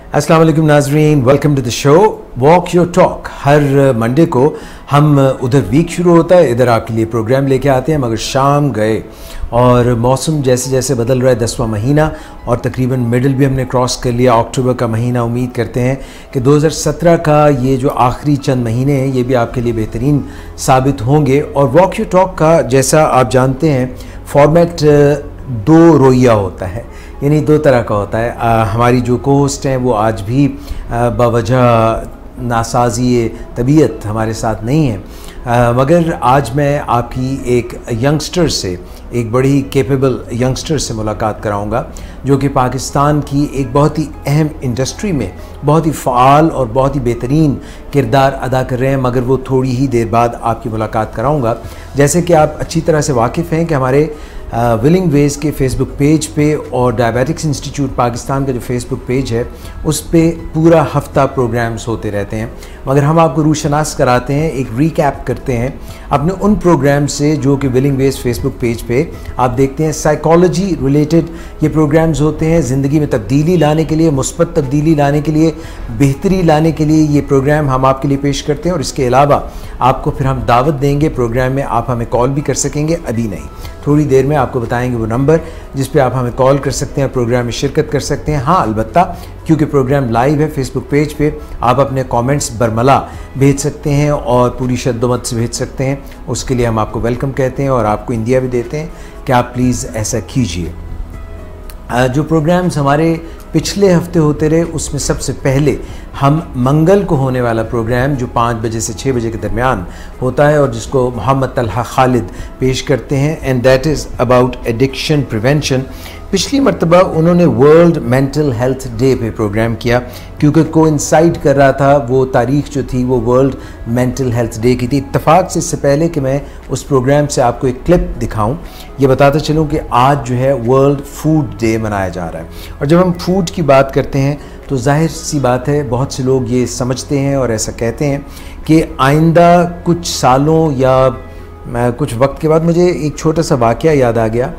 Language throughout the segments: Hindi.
अस्सलाम वालेकुम नाजरीन, welcome to the show Walk Your Talk. हर मंडे को हम उधर वीक शुरू होता है, इधर आपके लिए प्रोग्राम लेके आते हैं, मगर शाम गए और मौसम जैसे जैसे बदल रहा है, 10वां महीना और तकरीबन मिडिल भी हमने क्रॉस कर लिया, अक्टूबर का महीना। उम्मीद करते हैं कि 2017 का ये जो आखिरी चंद महीने हैं ये भी आपके लिए बेहतरीन साबित होंगे। और वॉक योर टॉक का जैसा आप जानते हैं फॉर्मेट दो रोइया होता है, यानी दो तरह का होता है। हमारी जो को होस्ट हैं वो आज भी बावजह नासाजी तबीयत हमारे साथ नहीं है, मगर आज मैं आपकी एक यंगस्टर से, एक बड़ी कैपेबल यंगस्टर से मुलाकात कराऊंगा जो कि पाकिस्तान की एक बहुत ही अहम इंडस्ट्री में बहुत ही फ़ाल और बहुत ही बेहतरीन किरदार अदा कर रहे हैं, मगर वो थोड़ी ही देर बाद आपकी मुलाकात कराऊंगा। जैसे कि आप अच्छी तरह से वाकिफ़ हैं कि हमारे विलिंग वेज के फेसबुक पेज पे और डायबिटिक्स इंस्टीट्यूट पाकिस्तान का जो फेसबुक पेज है उस पे पूरा हफ्ता प्रोग्राम्स होते रहते हैं, मगर हम आपको रूशनास कराते हैं, एक रिकैप करते हैं अपने उन प्रोग्राम से जो कि विलिंग वेज फेसबुक पेज पे आप देखते हैं। साइकोलॉजी रिलेटेड ये प्रोग्राम्स होते हैं, ज़िंदगी में तब्दीली लाने के लिए, मुस्बत तब्दीली लाने के लिए, बेहतरी लाने के लिए ये प्रोग्राम हम आपके लिए पेश करते हैं। और इसके अलावा आपको फिर हम दावत देंगे प्रोग्राम में, आप हमें कॉल भी कर सकेंगे, अभी नहीं थोड़ी देर में आपको बताएंगे वो नंबर जिस पे आप हमें कॉल कर सकते हैं, प्रोग्राम में शिरकत कर सकते हैं। हाँ, अलबत्ता क्योंकि प्रोग्राम लाइव है फेसबुक पेज पे, आप अपने कमेंट्स बरमला भेज सकते हैं और पूरी शद्दोमत से भेज सकते हैं, उसके लिए हम आपको वेलकम कहते हैं और आपको इंडिया भी देते हैं कि आप प्लीज़ ऐसा कीजिए। जो प्रोग्राम्स हमारे पिछले हफ्ते होते रहे उसमें सबसे पहले हम मंगल को होने वाला प्रोग्राम जो 5 बजे से 6 बजे के दरमियान होता है और जिसको मोहम्मद तलहा खालिद पेश करते हैं, and that is about addiction prevention. पिछली मरतबा उन्होंने वर्ल्ड मेंटल हेल्थ डे पे प्रोग्राम किया क्योंकि कोइंसाइड कर रहा था, वो तारीख़ जो थी वो वर्ल्ड मेंटल हेल्थ डे की थी। इत्तफाक से इससे पहले कि मैं उस प्रोग्राम से आपको एक क्लिप दिखाऊं, ये बताता चलूं कि आज जो है वर्ल्ड फूड डे मनाया जा रहा है। और जब हम फूड की बात करते हैं तो जाहिर सी बात है बहुत से लोग ये समझते हैं और ऐसा कहते हैं कि आइंदा कुछ सालों या कुछ वक्त के बाद, मुझे एक छोटा सा वाक़या याद आ गया।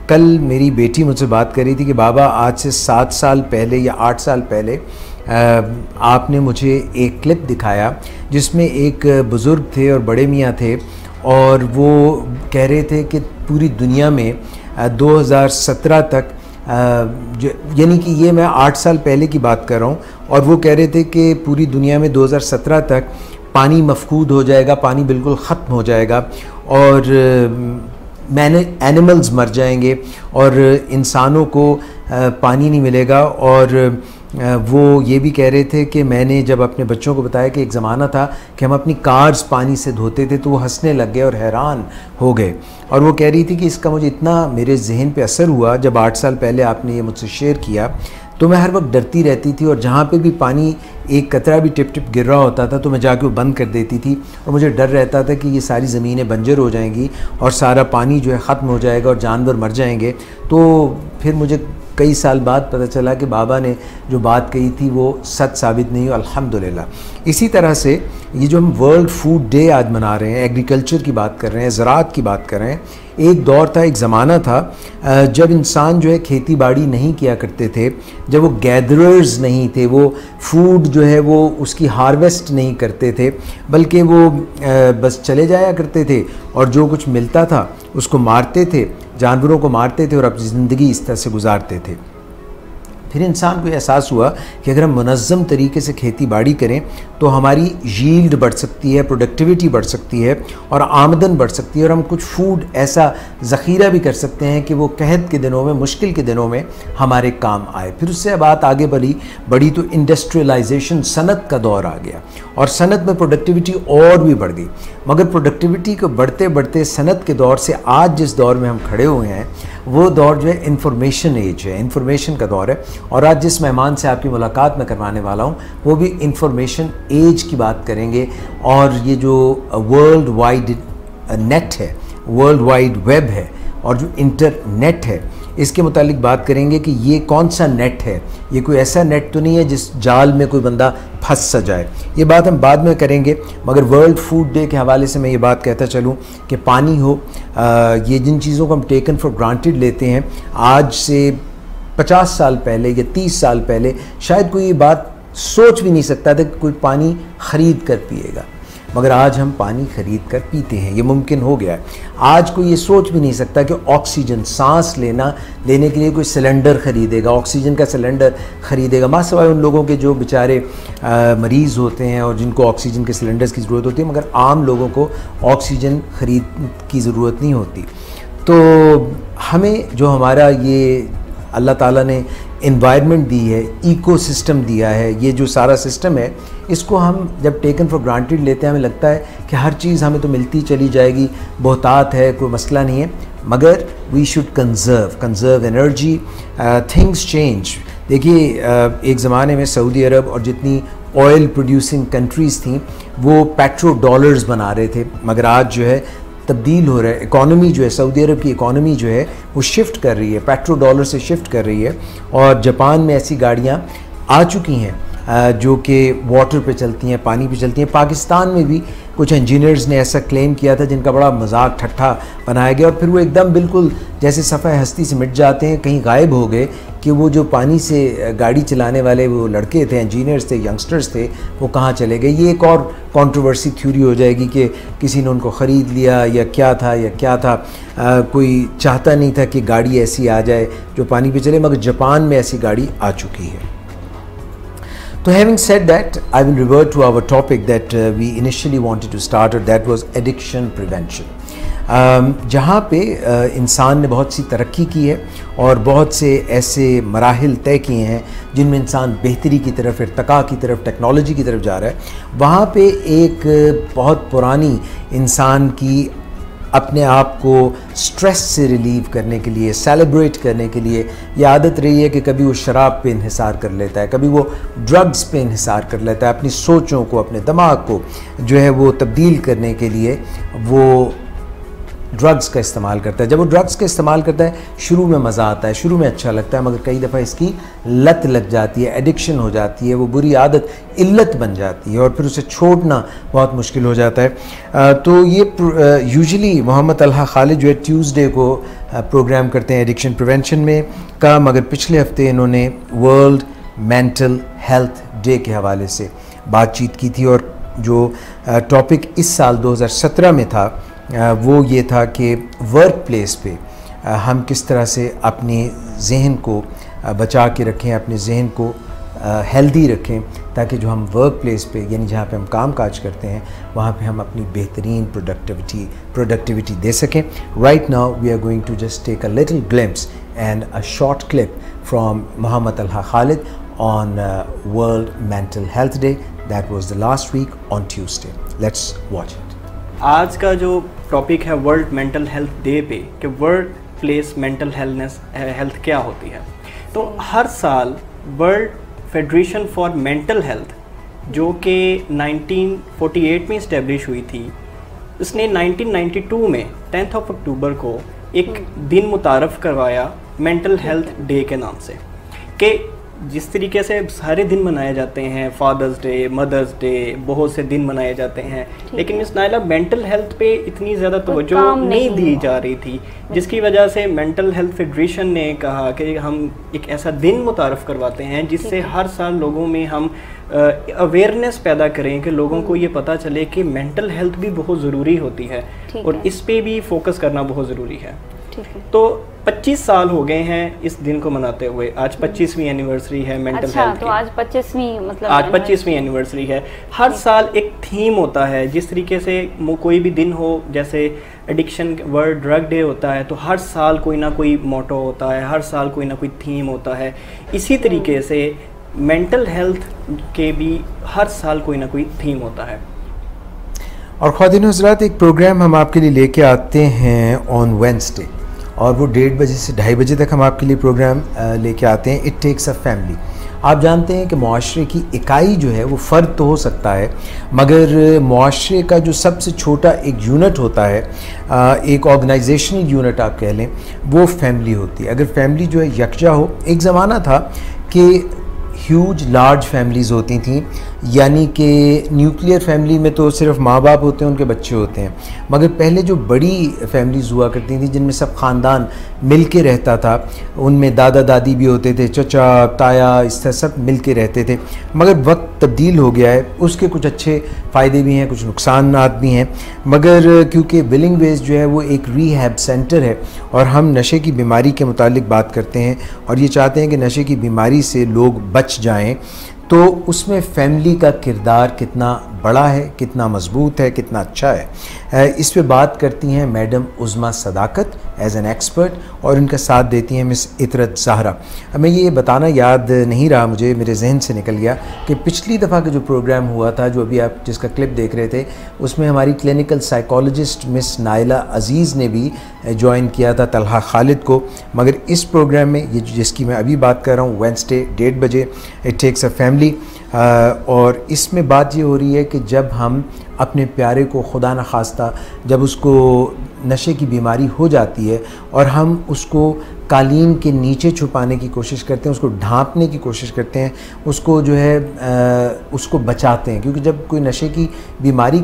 कल मेरी बेटी मुझसे बात कर रही थी कि बाबा आज से 7 साल पहले या 8 साल पहले आपने मुझे एक क्लिप दिखाया जिसमें एक बुज़ुर्ग थे और बड़े मियाँ थे और वो कह रहे थे कि पूरी दुनिया में 2017 तक, यानी कि ये मैं 8 साल पहले की बात कर रहा हूँ, और वो कह रहे थे कि पूरी दुनिया में 2017 तक पानी मफकूद हो जाएगा, पानी बिल्कुल ख़त्म हो जाएगा और एनिमल्स मर जाएंगे और इंसानों को पानी नहीं मिलेगा। और वो ये भी कह रहे थे कि मैंने जब अपने बच्चों को बताया कि एक ज़माना था कि हम अपनी कार्स पानी से धोते थे तो वो हंसने लग गए और हैरान हो गए। और वो कह रही थी कि इसका मुझे इतना मेरे जहन पे असर हुआ जब 8 साल पहले आपने ये मुझसे शेयर किया, तो मैं हर वक्त डरती रहती थी और जहाँ पे भी पानी एक कतरा भी टिप टिप गिर रहा होता था तो मैं जाके वो बंद कर देती थी और मुझे डर रहता था कि ये सारी ज़मीनें बंजर हो जाएंगी और सारा पानी जो है ख़त्म हो जाएगा और जानवर मर जाएंगे। तो फिर मुझे कई साल बाद पता चला कि बाबा ने जो बात कही थी वो सच साबित नहीं हुई, अल्हम्दुलिल्लाह। इसी तरह से ये जो हम वर्ल्ड फूड डे आज मना रहे हैं, एग्रीकल्चर की बात कर रहे हैं, ज़राअत की बात कर रहे हैं, एक दौर था, एक ज़माना था जब इंसान जो है खेती बाड़ी नहीं किया करते थे, जब वो गैदरर्स नहीं थे, वो फूड जो है वो उसकी हार्वेस्ट नहीं करते थे, बल्कि वो बस चले जाया करते थे और जो कुछ मिलता था उसको मारते थे, जानवरों को मारते थे और अपनी ज़िंदगी इस तरह से गुजारते थे। फिर इंसान को एहसास हुआ कि अगर हम मुनज़्ज़म तरीके से खेती बाड़ी करें तो हमारी यील्ड बढ़ सकती है, प्रोडक्टिविटी बढ़ सकती है और आमदन बढ़ सकती है और हम कुछ फूड ऐसा ज़ख़ीरा भी कर सकते हैं कि वो कहत के दिनों में, मुश्किल के दिनों में हमारे काम आए। फिर उससे बात आगे बढ़ी तो इंडस्ट्रियलाइजेशन, सनत का दौर आ गया और सनत में प्रोडक्टिविटी और भी बढ़ गई। मगर प्रोडक्टिविटी को बढ़ते बढ़ते सनत के दौर से आज जिस दौर में हम खड़े हुए हैं वो दौर जो है इंफॉर्मेशन एज है, इंफॉर्मेशन का दौर है। और आज जिस मेहमान से आपकी मुलाकात मैं करवाने वाला हूँ वो भी इंफॉर्मेशन एज की बात करेंगे। और ये जो वर्ल्ड वाइड नेट है, वर्ल्ड वाइड वेब है और जो इंटरनेट है, इसके मुतालिक बात करेंगे कि ये कौन सा नेट है। ये कोई ऐसा नेट तो नहीं है जिस जाल में कोई बंदा फंस सा जाए, ये बात हम बाद में करेंगे। मगर वर्ल्ड फूड डे के हवाले से मैं ये बात कहता चलूँ कि पानी हो, ये जिन चीज़ों को हम टेकन फॉर ग्रांटेड लेते हैं, आज से 50 साल पहले या 30 साल पहले शायद कोई ये बात सोच भी नहीं सकता था कि कोई पानी ख़रीद कर पिएगा, मगर आज हम पानी ख़रीद कर पीते हैं, ये मुमकिन हो गया है। आज कोई ये सोच भी नहीं सकता कि ऑक्सीजन सांस लेने के लिए कोई सिलेंडर ख़रीदेगा, ऑक्सीजन का सिलेंडर ख़रीदेगा, मासिवाय उन लोगों के जो बेचारे मरीज़ होते हैं और जिनको ऑक्सीजन के सिलेंडर्स की ज़रूरत होती है, मगर आम लोगों को ऑक्सीजन ख़रीद की ज़रूरत नहीं होती। तो हमें जो हमारा ये अल्लाह ताला ने इन्वायरमेंट दी है, इकोसिस्टम दिया है, ये जो सारा सिस्टम है, इसको हम जब टेकन फॉर ग्रांटेड लेते हैं, हमें लगता है कि हर चीज़ हमें तो मिलती चली जाएगी, बहुतात है, कोई मसला नहीं है, मगर we should conserve energy. Things change. देखिए एक ज़माने में सऊदी अरब और जितनी ऑयल प्रोड्यूसिंग कंट्रीज़ थी वो पेट्रो डॉलर्स बना रहे थे, मगर आज जो है तब्दील हो रहा है। इकॉनमी जो है, सऊदी अरब की इकॉनमी जो है वो शिफ्ट कर रही है, पेट्रो डॉलर से शिफ्ट कर रही है, और जापान में ऐसी गाड़ियाँ आ चुकी हैं जो कि वाटर पे चलती हैं, पानी पे चलती हैं। पाकिस्तान में भी कुछ इंजीनियर्स ने ऐसा क्लेम किया था जिनका बड़ा मजाक ठट्ठा बनाया गया, और फिर वो एकदम बिल्कुल जैसे सफ़े हस्ती से मिट जाते हैं, कहीं गायब हो गए कि वो जो पानी से गाड़ी चलाने वाले वो लड़के थे, इंजीनियर्स थे, यंगस्टर्स थे, वो कहाँ चले गए। ये एक और कंट्रोवर्सी थ्योरी हो जाएगी कि किसी ने उनको ख़रीद लिया या क्या था। कोई चाहता नहीं था कि गाड़ी ऐसी आ जाए जो पानी पे चले, मगर जापान में ऐसी गाड़ी आ चुकी है। So having said that, I will revert to our topic that we initially wanted to start, और that was addiction prevention. जहाँ पे इंसान ने बहुत सी तरक्की की है और बहुत से ऐसे मराहिल तय किए हैं जिनमें इंसान बेहतरी की तरफ, इर्तका की तरफ, टेक्नोलॉजी की तरफ जा रहा है। वहाँ पे एक बहुत पुरानी इंसान की अपने आप को स्ट्रेस से रिलीव करने के लिए, सेलिब्रेट करने के लिए ये आदत रही है कि कभी वो शराब पे इन्हिसार कर लेता है, कभी वो ड्रग्स पे इन्हिसार कर लेता है, अपनी सोचों को, अपने दिमाग को जो है वो तब्दील करने के लिए वो ड्रग्स का इस्तेमाल करता है। जब वो ड्रग्स का इस्तेमाल करता है, शुरू में मज़ा आता है, शुरू में अच्छा लगता है, मगर कई दफ़ा इसकी लत लग जाती है, एडिक्शन हो जाती है, वो बुरी आदत इल्लत बन जाती है और फिर उसे छोड़ना बहुत मुश्किल हो जाता है। तो ये यूजुअली मोहम्मद तलहा खालिद जो है ट्यूसडे को प्रोग्राम करते हैं एडिक्शन प्रिवेंशन में का, मगर पिछले हफ्ते इन्होंने वर्ल्ड मेंटल हेल्थ डे के हवाले से बातचीत की थी, और जो टॉपिक इस साल 2017 में था वो ये था कि वर्क प्लेस पे हम किस तरह से अपने जहन को बचा के रखें, अपने जहन को हेल्दी रखें, ताकि जो हम वर्क प्लेस पे यानी जहाँ पे हम काम काज करते हैं वहाँ पे हम अपनी बेहतरीन प्रोडक्टिविटी दे सकें। Right now we are going to just take a little glimpse and a short clip from Mohammad Talha Khalid on World Mental Health Day that was the last week on Tuesday. Let's watch it. आज का जो टॉपिक है वर्ल्ड मेंटल हेल्थ डे पे कि वर्क प्लेस मेंटल हेल्थ क्या होती है, तो हर साल world federation for mental health जो कि 1948 में इस्टेब्लिश हुई थी, उसने 1992 में 10 अक्टूबर को एक दिन मुतारफ़ करवाया मेंटल हेल्थ डे के नाम से, कि जिस तरीके से सारे दिन मनाए जाते हैं, फादर्स डे, मदर्स डे, बहुत से दिन मनाए जाते हैं, लेकिन मिस नाइला मेंटल हेल्थ पे इतनी ज़्यादा तवज्जो नहीं दी जा रही थी, जिसकी वजह से मेंटल हेल्थ फेडरेशन ने कहा कि हम एक ऐसा दिन मुतारफ़ करवाते हैं जिससे हर साल लोगों में हम अवेयरनेस पैदा करें कि लोगों को ये पता चले कि मेंटल हेल्थ भी बहुत ज़रूरी होती है और इस पे भी फोकस करना बहुत ज़रूरी है। तो 25 साल हो गए हैं इस दिन को मनाते हुए, आज 25वीं एनिवर्सरी है मेंटल हेल्थ की। तो आज 25वीं एनिवर्सरी है। हर साल एक थीम होता है, जिस तरीके से कोई भी दिन हो, जैसे एडिक्शन वर्ल्ड ड्रग डे होता है, तो हर साल कोई ना कोई मोटो होता है, हर साल कोई ना कोई थीम होता है। इसी तरीके से मेंटल हेल्थ के भी हर साल कोई ना कोई थीम होता है। और ख्वातीन हज़रात, एक प्रोग्राम हम आपके लिए लेके आते हैं ऑन वेडनेसडे, और वो 1:30 बजे से 2:30 बजे तक हम आपके लिए प्रोग्राम लेके आते हैं। It takes a family. आप जानते हैं कि मुआशरे की इकाई जो है वो फ़र्द तो हो सकता है, मगर मुआशरे का जो सबसे छोटा एक यूनिट होता है, एक ऑर्गेनाइजेशनल यूनिट आप कह लें, वो फैमिली होती है। अगर फैमिली जो है यकजा हो, एक ज़माना था कि ह्यूज लार्ज फैमिलीज़ होती थी यानी कि न्यूक्लियर फैमिली में तो सिर्फ माँ बाप होते हैं, उनके बच्चे होते हैं, मगर पहले जो बड़ी फैमिलीज़ हुआ करती थी जिनमें सब ख़ानदान मिल के रहता था, उनमें दादा दादी भी होते थे, चचा ताया, इस तरह सब मिल के रहते थे। मगर वक्त तब्दील हो गया है, उसके कुछ अच्छे फ़ायदे भी हैं, कुछ नुकसानात भी हैं, मगर क्योंकि विलिंग वेज जो है वो एक रीहैब सेंटर है और हम नशे की बीमारी के मुतालिक बात करते हैं और ये चाहते हैं कि नशे की बीमारी से लोग बच जाएं, तो उसमें फैमिली का किरदार कितना बड़ा है, कितना मजबूत है, कितना अच्छा है, इस पे बात करती हैं madam Uzma Sadaqat as an expert, और इनका साथ देती हैं मिस इतरत ज़हरा। मैं ये बताना याद नहीं रहा, मुझे मेरे जहन से निकल गया कि पिछली दफ़ा का जो प्रोग्राम हुआ था, जो अभी आप जिसका क्लिप देख रहे थे, उसमें हमारी क्लिनिकल साइकोलॉजिस्ट मिस नाइला अज़ीज़ ने भी ज्वाइन किया था तलहा खालिद को। मगर इस प्रोग्राम में ये जिसकी मैं अभी बात कर रहा हूँ, वेडनेसडे 1:30 बजे, इट टेक्स अ फैमिली, और इसमें बात ये हो रही है कि जब हम अपने प्यारे को खुदा न खास्ता जब उसको नशे की बीमारी हो जाती है और हम उसको कालीन के नीचे छुपाने की कोशिश करते हैं, उसको ढांपने की कोशिश करते हैं, उसको जो है उसको बचाते हैं, क्योंकि जब कोई नशे की बीमारी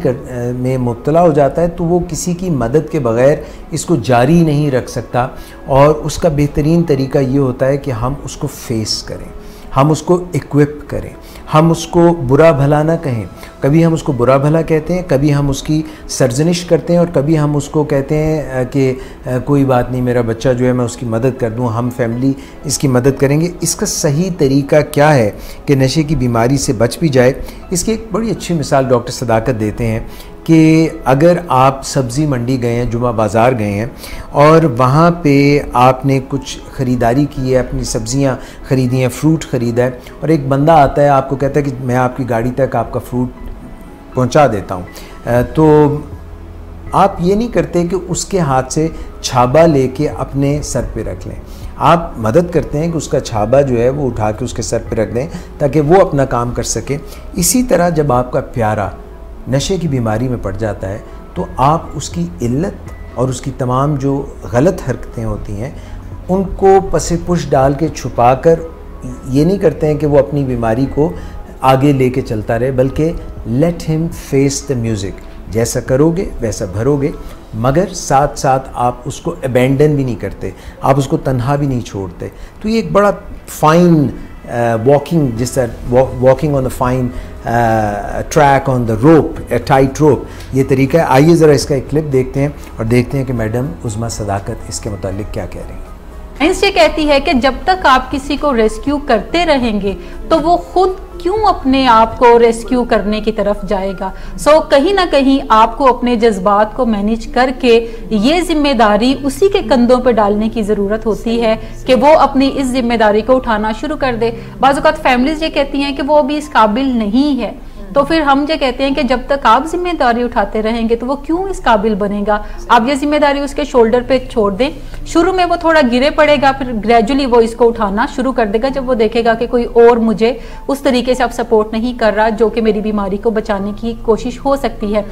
में मुब्तला हो जाता है तो वो किसी की मदद के बग़ैर इसको जारी नहीं रख सकता, और उसका बेहतरीन तरीका ये होता है कि हम उसको फेस करें, हम उसको इक्विप करें, हम उसको बुरा भला ना कहें। कभी हम उसको बुरा भला कहते हैं, कभी हम उसकी सरजनिश करते हैं, और कभी हम उसको कहते हैं कि कोई बात नहीं, मेरा बच्चा जो है मैं उसकी मदद कर दूं, हम फैमिली इसकी मदद करेंगे। इसका सही तरीका क्या है कि नशे की बीमारी से बच भी जाए, इसकी एक बड़ी अच्छी मिसाल डॉक्टर सदाकत देते हैं कि अगर आप सब्ज़ी मंडी गए हैं, जुमा बाज़ार गए हैं और वहाँ पे आपने कुछ ख़रीदारी की है, अपनी सब्ज़ियाँ ख़रीदी हैं, फ्रूट ख़रीदा है, और एक बंदा आता है आपको कहता है कि मैं आपकी गाड़ी तक आपका फ्रूट पहुँचा देता हूँ, तो आप ये नहीं करते कि उसके हाथ से छाबा लेके अपने सर पे रख लें, आप मदद करते हैं कि उसका छाबा जो है वो उठा के उसके सर पे रख दें ताकि वो अपना काम कर सके। इसी तरह जब आपका प्यारा नशे की बीमारी में पड़ जाता है तो आप उसकी इल्लत और उसकी तमाम जो गलत हरकतें होती हैं उनको पसे पुश डाल के छुपा कर ये नहीं करते हैं कि वो अपनी बीमारी को आगे लेके चलता रहे, बल्कि let him face the music, जैसा करोगे वैसा भरोगे, मगर साथ साथ आप उसको अबेंडन भी नहीं करते, आप उसको तन्हा भी नहीं छोड़ते। तो ये एक बड़ा फ़ाइन वॉकिंग, जिस तरह walking on the fine track on the rope, tight रोप, ये तरीका है। आइए ज़रा इसका एक क्लिप देखते हैं और देखते हैं कि मैडम उज़्मा सदाकत इसके मुतालिक क्या कह रही हैं। साइंस ये कहती है कि जब तक आप किसी को रेस्क्यू करते रहेंगे तो वो खुद क्यों अपने आप को रेस्क्यू करने की तरफ जाएगा। सो कहीं ना कहीं आपको अपने जज्बात को मैनेज करके ये जिम्मेदारी उसी के कंधों पर डालने की ज़रूरत होती है कि वो अपनी इस जिम्मेदारी को उठाना शुरू कर दे। बाज़ औक़ात फैमिलीज ये कहती हैं कि वो अभी इस काबिल नहीं है, तो फिर हम ये कहते हैं कि जब तक आप जिम्मेदारी उठाते रहेंगे तो वो क्यों इस काबिल बनेगा। आप ये जिम्मेदारी उसके शोल्डर पे छोड़ दें, शुरू में वो थोड़ा गिरे पड़ेगा, फिर ग्रेजुअली वो इसको उठाना शुरू कर देगा जब वो देखेगा कि कोई और मुझे उस तरीके से अब सपोर्ट नहीं कर रहा जो कि मेरी बीमारी को बचाने की कोशिश हो सकती है।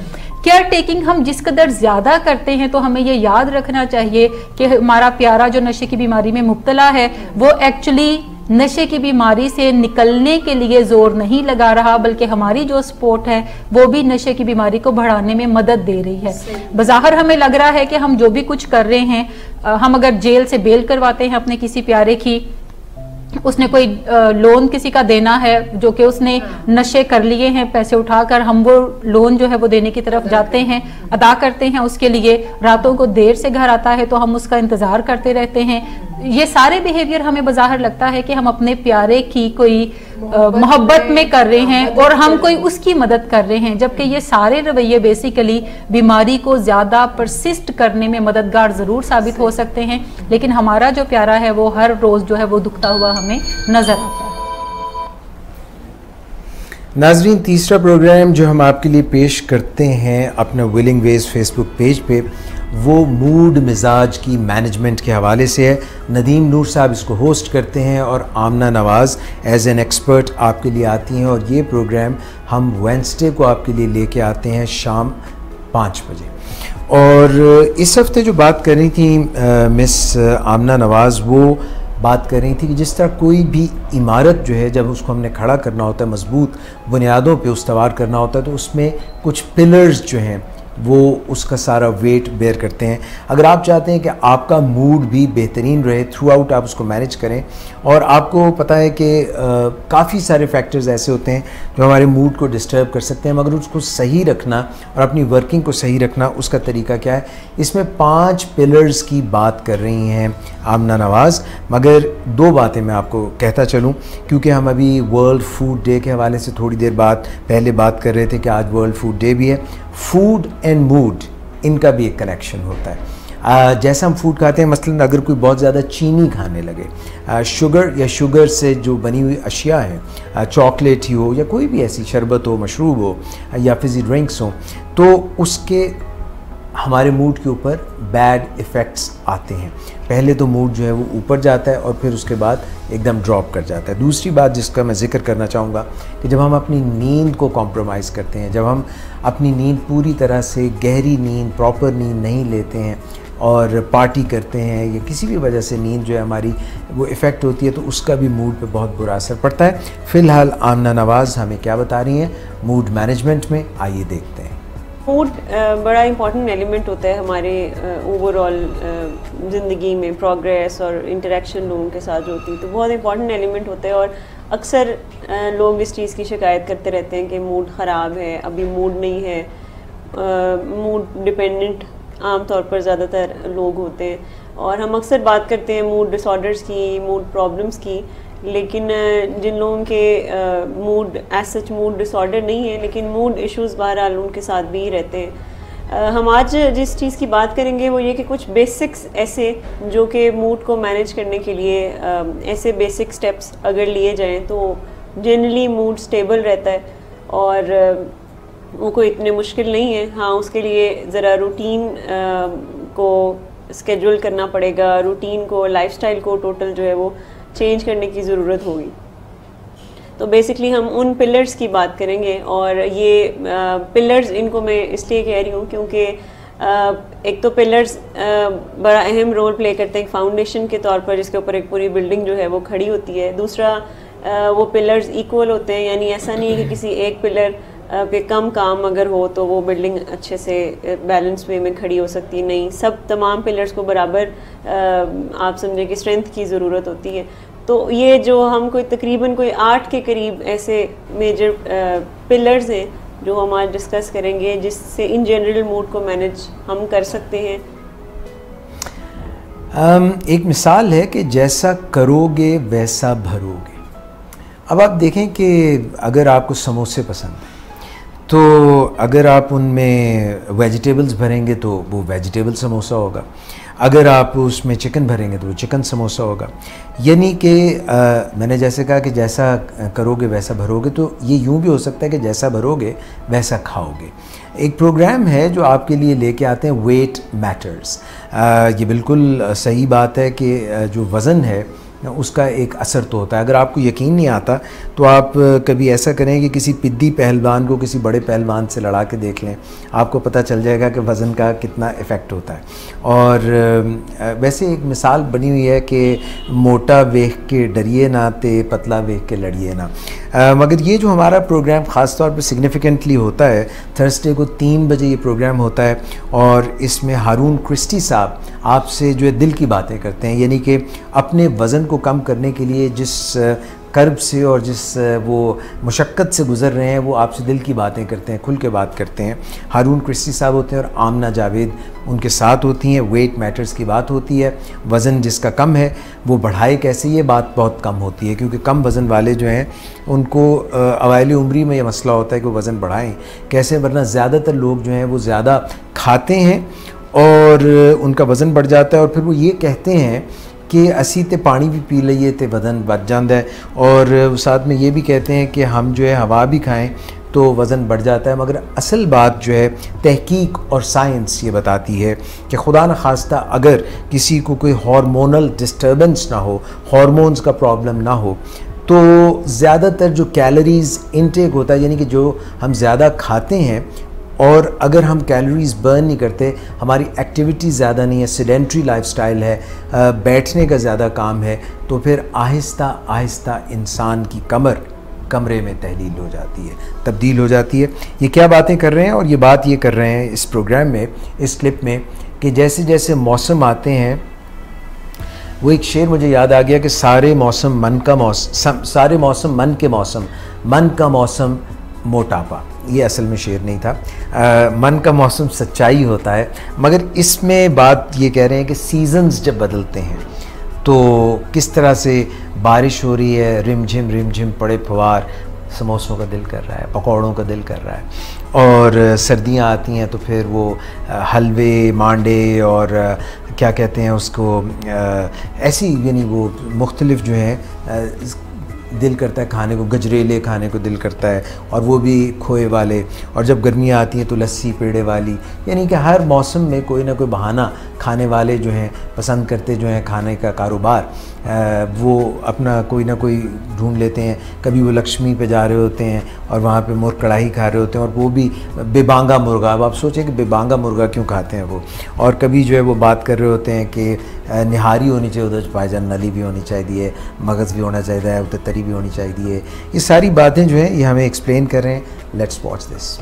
केयर टेकिंग हम जिस कदर ज्यादा करते हैं तो हमें ये याद रखना चाहिए कि हमारा प्यारा जो नशे की बीमारी में मुब्तला है वो एक्चुअली नशे की बीमारी से निकलने के लिए जोर नहीं लगा रहा, बल्कि हमारी जो सपोर्ट है वो भी नशे की बीमारी को बढ़ाने में मदद दे रही है। बज़ाहिर हमें लग रहा है कि हम जो भी कुछ कर रहे हैं, हम अगर जेल से बेल करवाते हैं अपने किसी प्यारे की, उसने कोई लोन किसी का देना है जो कि उसने नशे कर लिए हैं, पैसे उठाकर हम वो लोन जो है वो देने की तरफ जाते हैं, अदा करते हैं उसके लिए, रातों को देर से घर आता है तो हम उसका इंतज़ार करते रहते हैं। ये सारे बिहेवियर हमें बाज़ाहिर लगता है कि हम अपने प्यारे की कोई मोहब्बत में कर रहे हैं और हम कोई उसकी मदद कर रहे हैं, जबकि ये सारे रवैये बेसिकली बीमारी को ज़्यादा परसिस्ट करने में मददगार ज़रूर साबित हो सकते हैं, लेकिन हमारा जो प्यारा है वो हर रोज़ जो है वो दुखता हुआ हमें नज़र आता है। नाज़रीन, तीसरा प्रोग्राम जो हम आपके लिए पेश करते हैं अपना विलिंग वेज फेसबुक पेज पे, वो मूड मिजाज की मैनेजमेंट के हवाले से है। नदीम नूर साहब इसको होस्ट करते हैं और आमना नवाज़ एज एन एक्सपर्ट आपके लिए आती हैं, और ये प्रोग्राम हम वेडनेसडे को आपके लिए लेके आते हैं शाम 5 बजे। और इस हफ्ते जो बात कर रही थी मिस आमना नवाज़, वो बात कर रही थी कि जिस तरह कोई भी इमारत जो है जब उसको हमने खड़ा करना होता है, मजबूत बुनियादों पे उस्तवार करना होता है, तो उसमें कुछ पिलर्स जो हैं वो उसका सारा वेट बेयर करते हैं। अगर आप चाहते हैं कि आपका मूड भी बेहतरीन रहे, थ्रू आउट आप उसको मैनेज करें, और आपको पता है कि काफ़ी सारे फैक्टर्स ऐसे होते हैं जो हमारे मूड को डिस्टर्ब कर सकते हैं, मगर उसको सही रखना और अपनी वर्किंग को सही रखना, उसका तरीका क्या है। इसमें 5 पिलर्स की बात कर रही हैं आमना नवाज़, मगर 2 बातें मैं आपको कहता चलूँ, क्योंकि हम अभी वर्ल्ड फूड डे के हवाले से थोड़ी देर पहले बात कर रहे थे कि आज वर्ल्ड फूड डे भी है। फूड एंड मूड, इनका भी एक कनेक्शन होता है। जैसा हम फूड खाते हैं, मसलन अगर कोई बहुत ज़्यादा चीनी खाने लगे, शुगर या शुगर से जो बनी हुई अशिया हैं, चॉकलेट ही हो या कोई भी ऐसी शरबत हो, मशरूब हो या फिज़ी ड्रिंक्स हो, तो उसके हमारे मूड के ऊपर बैड इफ़ेक्ट्स आते हैं। पहले तो मूड जो है वो ऊपर जाता है और फिर उसके बाद एकदम ड्रॉप कर जाता है। दूसरी बात जिसका मैं ज़िक्र करना चाहूँगा कि जब हम अपनी नींद को कॉम्प्रोमाइज़ करते हैं, जब हम अपनी नींद पूरी तरह से गहरी नींद, प्रॉपर नींद नहीं लेते हैं और पार्टी करते हैं या किसी भी वजह से नींद जो है हमारी वो इफ़ेक्ट होती है, तो उसका भी मूड पे बहुत बुरा असर पड़ता है। फ़िलहाल आमना नवाज़ हमें क्या बता रही हैं मूड मैनेजमेंट में, आइए देखते हैं। फूड बड़ा इम्पॉर्टेंट एलिमेंट होता है हमारे ओवरऑल ज़िंदगी में, प्रोग्रेस और इंटरेक्शन लोगों के साथ जो होती है, तो बहुत इम्पॉर्टेंट एलिमेंट होता है। और अक्सर लोग इस चीज़ की शिकायत करते रहते हैं कि मूड ख़राब है, अभी मूड नहीं है। मूड डिपेंडेंट आम तौर पर ज़्यादातर लोग होते हैं, और हम अक्सर बात करते हैं मूड डिसऑर्डर्स की, मूड प्रॉब्लम्स की, लेकिन जिन लोगों के mood as such mood disorder नहीं है, लेकिन मूड इश्यूज़ बहरहाल उनके साथ भी रहते हैं। हम आज जिस चीज़ की बात करेंगे वो ये कि कुछ बेसिक्स ऐसे जो कि मूड को मैनेज करने के लिए ऐसे बेसिक स्टेप्स अगर लिए जाएं तो जनरली मूड स्टेबल रहता है, और वो कोई इतने मुश्किल नहीं है। हाँ, उसके लिए ज़रा रूटीन को स्केड्यूल करना पड़ेगा, रूटीन को, लाइफस्टाइल को टोटल जो है वो चेंज करने की ज़रूरत होगी। तो बेसिकली हम उन पिलर्स की बात करेंगे, और ये पिलर्स इनको मैं इसलिए कह रही हूँ क्योंकि एक तो पिलर्स बड़ा अहम रोल प्ले करते हैं फाउंडेशन के तौर पर, जिसके ऊपर एक पूरी बिल्डिंग जो है वो खड़ी होती है। दूसरा, वो पिलर्स इक्वल होते हैं, यानी ऐसा नहीं है कि किसी एक पिलर पे कम काम अगर हो तो वो बिल्डिंग अच्छे से बैलेंस वे में खड़ी हो सकती है। नहीं, सब तमाम पिलर्स को बराबर आप समझें कि स्ट्रेंथ की ज़रूरत होती है। तो ये जो हम तकरीबन 8 के करीब ऐसे मेजर पिलर्स हैं जो हम आज डिस्कस करेंगे, जिससे इन जनरल मूड को मैनेज हम कर सकते हैं। एक मिसाल है कि जैसा करोगे वैसा भरोगे। अब आप देखें कि अगर आपको समोसे पसंद हैं, तो अगर आप उनमें वेजिटेबल्स भरेंगे तो वो वेजिटेबल समोसा होगा, अगर आप उसमें चिकन भरेंगे तो वो चिकन समोसा होगा। यानी कि मैंने जैसे कहा कि जैसा करोगे वैसा भरोगे, तो ये यूँ भी हो सकता है कि जैसा भरोगे वैसा खाओगे। एक प्रोग्राम है जो आपके लिए लेके आते हैं, वेट मैटर्स। ये बिल्कुल सही बात है कि जो वज़न है उसका एक असर तो होता है। अगर आपको यकीन नहीं आता तो आप कभी ऐसा करें कि किसी पिद्दी पहलवान को किसी बड़े पहलवान से लड़ा के देख लें, आपको पता चल जाएगा कि वज़न का कितना इफ़ेक्ट होता है। और वैसे एक मिसाल बनी हुई है कि मोटा वेख के डरिए ना ते पतला वेख के लड़िए ना। मगर ये जो हमारा प्रोग्राम ख़ास तौर पर सिग्निफिकेंटली होता है, थर्सडे को 3 बजे ये प्रोग्राम होता है, और इसमें हारून क्रिस्टी साहब आपसे जो है दिल की बातें करते हैं, यानी कि अपने वज़न को कम करने के लिए जिस कर्ब से और जिस वो मुशक्क़त से गुज़र रहे हैं, वो आपसे दिल की बातें करते हैं, खुल के बात करते हैं। हारून क्रिस्टी साहब होते हैं और आमना जावेद उनके साथ होती हैं। वेट मैटर्स की बात होती है, वज़न जिसका कम है वो बढ़ाए कैसे, ये बात बहुत कम होती है, क्योंकि कम वज़न वाले जो हैं उनको अवाइल उम्री में ये मसला होता है कि वो वज़न बढ़ाएं कैसे, वरना ज़्यादातर लोग जो हैं वो ज़्यादा खाते हैं और उनका वज़न बढ़ जाता है, और फिर वो ये कहते हैं कि असी ते पानी भी पी लीए तो वज़न बढ़ जाता है, और साथ में ये भी कहते हैं कि हम जो है हवा भी खाएं तो वज़न बढ़ जाता है। मगर असल बात जो है तहकीक और साइंस ये बताती है कि खुदा न खास्ता अगर किसी को कोई हार्मोनल डिस्टर्बेंस ना हो, हार्मोन्स का प्रॉब्लम ना हो, तो ज़्यादातर जो कैलोरीज़ इनटेक होता है, यानी कि जो हम ज़्यादा खाते हैं, और अगर हम कैलोरीज बर्न नहीं करते, हमारी एक्टिविटी ज़्यादा नहीं है, सेडेंट्री लाइफस्टाइल है, बैठने का ज़्यादा काम है, तो फिर आहिस्ता आहिस्ता इंसान की कमरे में तहलील हो जाती है, तब्दील हो जाती है। ये क्या बातें कर रहे हैं, और ये बात ये कर रहे हैं इस प्रोग्राम में, इस क्लिप में, कि जैसे जैसे मौसम आते हैं, वो एक शेर मुझे याद आ गया कि सारे मौसम मन का मौसम, सारे मौसम मन के मौसम, मन का मौसम मोटापा। ये असल में शेर नहीं था, मन का मौसम सच्चाई होता है। मगर इसमें बात ये कह रहे हैं कि सीजन्स जब बदलते हैं तो किस तरह से बारिश हो रही है, रिमझिम पड़े फवार, समोसों का दिल कर रहा है, पकौड़ों का दिल कर रहा है, और सर्दियां आती हैं तो फिर वो हलवे मांडे और क्या कहते हैं उसको, ऐसी यानी वो मुख्तलिफ जो हैं दिल करता है खाने को, गजरेले खाने को दिल करता है, और वो भी खोए वाले। और जब गर्मियाँ आती हैं तो लस्सी पेड़े वाली, यानी कि हर मौसम में कोई ना कोई बहाना खाने वाले जो हैं पसंद करते जो हैं खाने का कारोबार, वो अपना कोई ना कोई ढूंढ लेते हैं। कभी वो लक्ष्मी पे जा रहे होते हैं और वहाँ पे मुर्ग कढ़ाई खा रहे होते हैं, और वो भी बेबांगा मुर्गा। अब आप सोचें कि बेबांगा मुर्गा क्यों खाते हैं वो। और कभी जो है वो बात कर रहे होते हैं कि निहारी होनी चाहिए, उधर भाईजान नली भी होनी चाहिए, मगज़ भी होना चाहिए, उधर तरी भी होनी चाहिए। ये सारी बातें जो हैं ये हमें एक्सप्लेन कर रहे हैं। Let's watch this.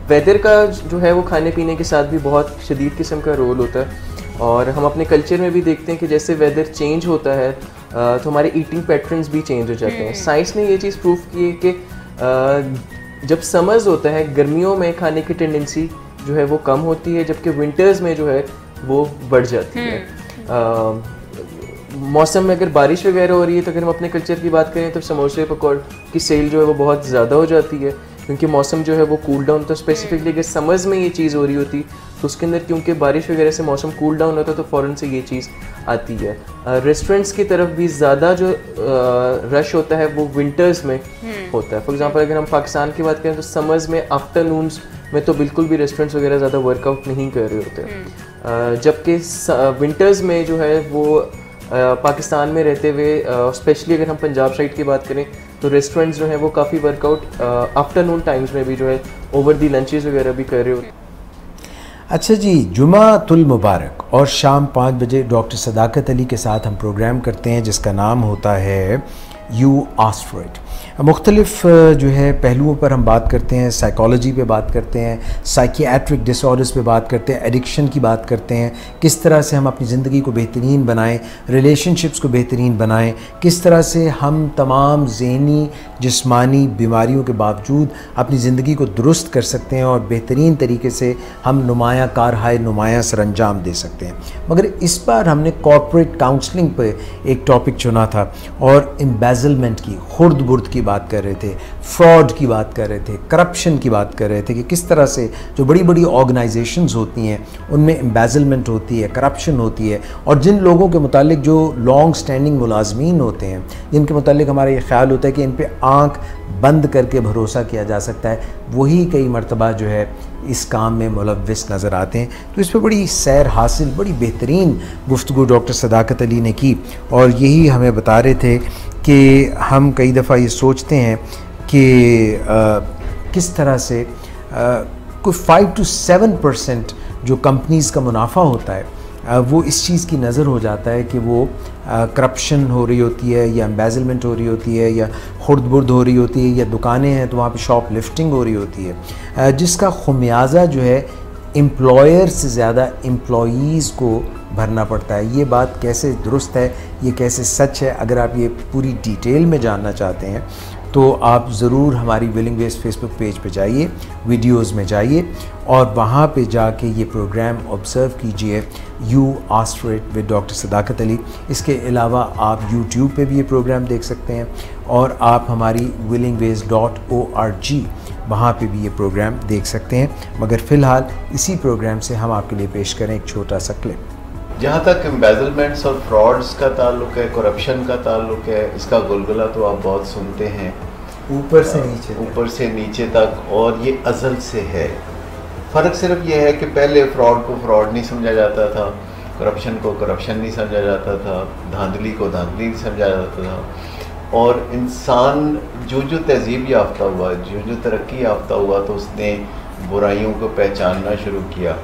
वेदर का जो है वो खाने पीने के साथ भी बहुत शदीद किस्म का रोल होता है, और हम अपने कल्चर में भी देखते हैं कि जैसे वेदर चेंज होता है तो हमारे ईटिंग पैटर्न्स भी चेंज हो जाते हैं। साइंस ने ये चीज़ प्रूव की है कि जब समर्स होता है, गर्मियों में खाने की टेंडेंसी जो है वो कम होती है, जबकि विंटर्स में जो है वो बढ़ जाती है। मौसम में अगर बारिश वगैरह हो रही है तो अगर हम अपने कल्चर की बात करें तो समोसे पकौड़े की सेल जो है वो बहुत ज़्यादा हो जाती है, क्योंकि मौसम जो है वो कूल डाउन। तो स्पेसिफिकली अगर समर्स में ये चीज़ हो रही होती तो उसके अंदर क्योंकि बारिश वगैरह से मौसम कूल डाउन होता है तो फ़ौरन से ये चीज़ आती है। रेस्टोरेंट्स की तरफ भी ज़्यादा जो रश होता है वो विंटर्स में होता है। फॉर एग्जांपल अगर हम पाकिस्तान की बात करें तो समर्स में आफ्टरनून्स में तो बिल्कुल भी रेस्टोरेंट्स वगैरह ज़्यादा वर्कआउट नहीं कर रहे होते, जबकि विंटर्स में जो है वो पाकिस्तान में रहते हुए, स्पेशली अगर हम पंजाब साइड की बात करें तो रेस्टोरेंट्स जो हैं वो काफ़ी वर्कआउट आफ्टरनून टाइम्स में भी जो है ओवर दी लंचेस वगैरह भी कर रहे होते। अच्छा जी, जुमातुल मुबारक। और शाम 5 बजे डॉक्टर सदाकत अली के साथ हम प्रोग्राम करते हैं जिसका नाम होता है यू आस्क्ड फॉर इट। मुख्तलिफ जो है पहलुओं पर हम बात करते हैं, साइकोलॉजी पे बात करते हैं, साइकियाट्रिक डिसऑर्डर्स पे बात करते हैं, एडिक्शन की बात करते हैं, किस तरह से हम अपनी ज़िंदगी को बेहतरीन बनाएं, रिलेशनशिप्स को बेहतरीन बनाएं, किस तरह से हम तमाम ज़हनी जिस्मानी बीमारियों के बावजूद अपनी ज़िंदगी को दुरुस्त कर सकते हैं और बेहतरीन तरीके से हम नुमाया कारहाय नुमाया सरंजाम दे सकते हैं। मगर इस बार हमने कॉर्पोरेट काउंसलिंग पे एक टॉपिक चुना था और एम्बेज़लमेंट की, खुर्द बुर्द की बात कर रहे थे, फ्रॉड की बात कर रहे थे, करप्शन की बात कर रहे थे कि किस तरह से जो बड़ी बड़ी ऑर्गेनाइजेशंस होती हैं उनमें एम्बेज़लमेंट होती है, करप्शन होती है, और जिन लोगों के मुतालिक जो लॉन्ग स्टैंडिंग मुलाजमीन होते हैं, जिनके मुतालिक हमारा ये ख्याल होता है कि इन पे आँख बंद करके भरोसा किया जा सकता है, वही कई मरतबा जो है इस काम में मुलव्विस नज़र आते हैं। तो इस पर बड़ी सैर हासिल, बड़ी बेहतरीन गुफ्तगू डॉक्टर सदाकत अली ने की, और यही हमें बता रहे थे कि हम कई दफ़ा ये सोचते हैं कि किस तरह से कोई 5 to 7% जो कंपनीज़ का मुनाफा होता है वो इस चीज़ की नज़र हो जाता है कि वो करप्शन हो रही होती है, या एम्बेज़लमेंट हो रही होती है, या खुर्द-बुर्द हो रही होती है, या दुकानें हैं तो वहाँ पे शॉप लिफ्टिंग हो रही होती है, जिसका खुमियाजा जो है एम्प्लॉयर से ज़्यादा एम्प्लॉईज़ को भरना पड़ता है। ये बात कैसे दुरुस्त है, ये कैसे सच है, अगर आप ये पूरी डिटेल में जानना चाहते हैं तो आप ज़रूर हमारी विलिंग वेस्ट फेसबुक पेज पे जाइए, वीडियोस में जाइए और वहाँ पे जाके ये प्रोग्राम ऑब्ज़र्व कीजिए, you asked for it with doctor Sadaqat Ali. इसके अलावा आप यूट्यूब पे भी ये प्रोग्राम देख सकते हैं, और आप हमारी willingways.org वहाँ पे भी ये प्रोग्राम देख सकते हैं। मगर फ़िलहाल इसी प्रोग्राम से हम आपके लिए पेश करें एक छोटा सा क्लिप। जहाँ तक एम्बेज़लमेंट्स और फ्रॉड्स का ताल्लुक़ है, करप्शन का ताल्लुक़ है, इसका गुलगुला तो आप बहुत सुनते हैं, ऊपर से नीचे तक, और ये अज़ल से है। फ़र्क सिर्फ ये है कि पहले फ्रॉड को फ्रॉड नहीं समझा जाता था, करप्शन को करप्शन नहीं समझा जाता था, धांधली को धांधली नहीं समझा जाता था, और इंसान जो तहज़ीब याफ्ता हुआ, जो तरक्की याफ्ता हुआ, तो उसने बुराइयों को पहचानना शुरू किया।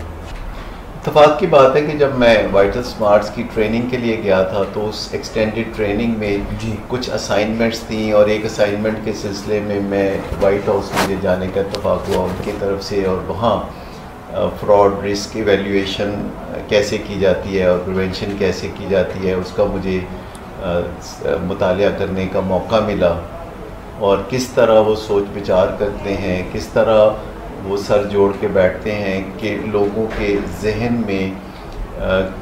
इत्तेफाक की बात है कि जब मैं वाइटल स्मार्ट्स की ट्रेनिंग के लिए गया था तो उस एक्सटेंडेड ट्रेनिंग में कुछ असाइनमेंट्स थी और एक असाइनमेंट के सिलसिले में मैं वाइट हाउस मुझे जाने का इत्तेफाक हुआ उनकी तरफ से, और वहाँ फ्रॉड रिस्क एवेल्यूएशन कैसे की जाती है और प्रिवेंशन कैसे की जाती है उसका मुझे मुतालिया करने का मौका मिला, और किस तरह वो सोच विचार करते हैं, किस तरह वो सर जोड़ के बैठते हैं कि लोगों के जहन में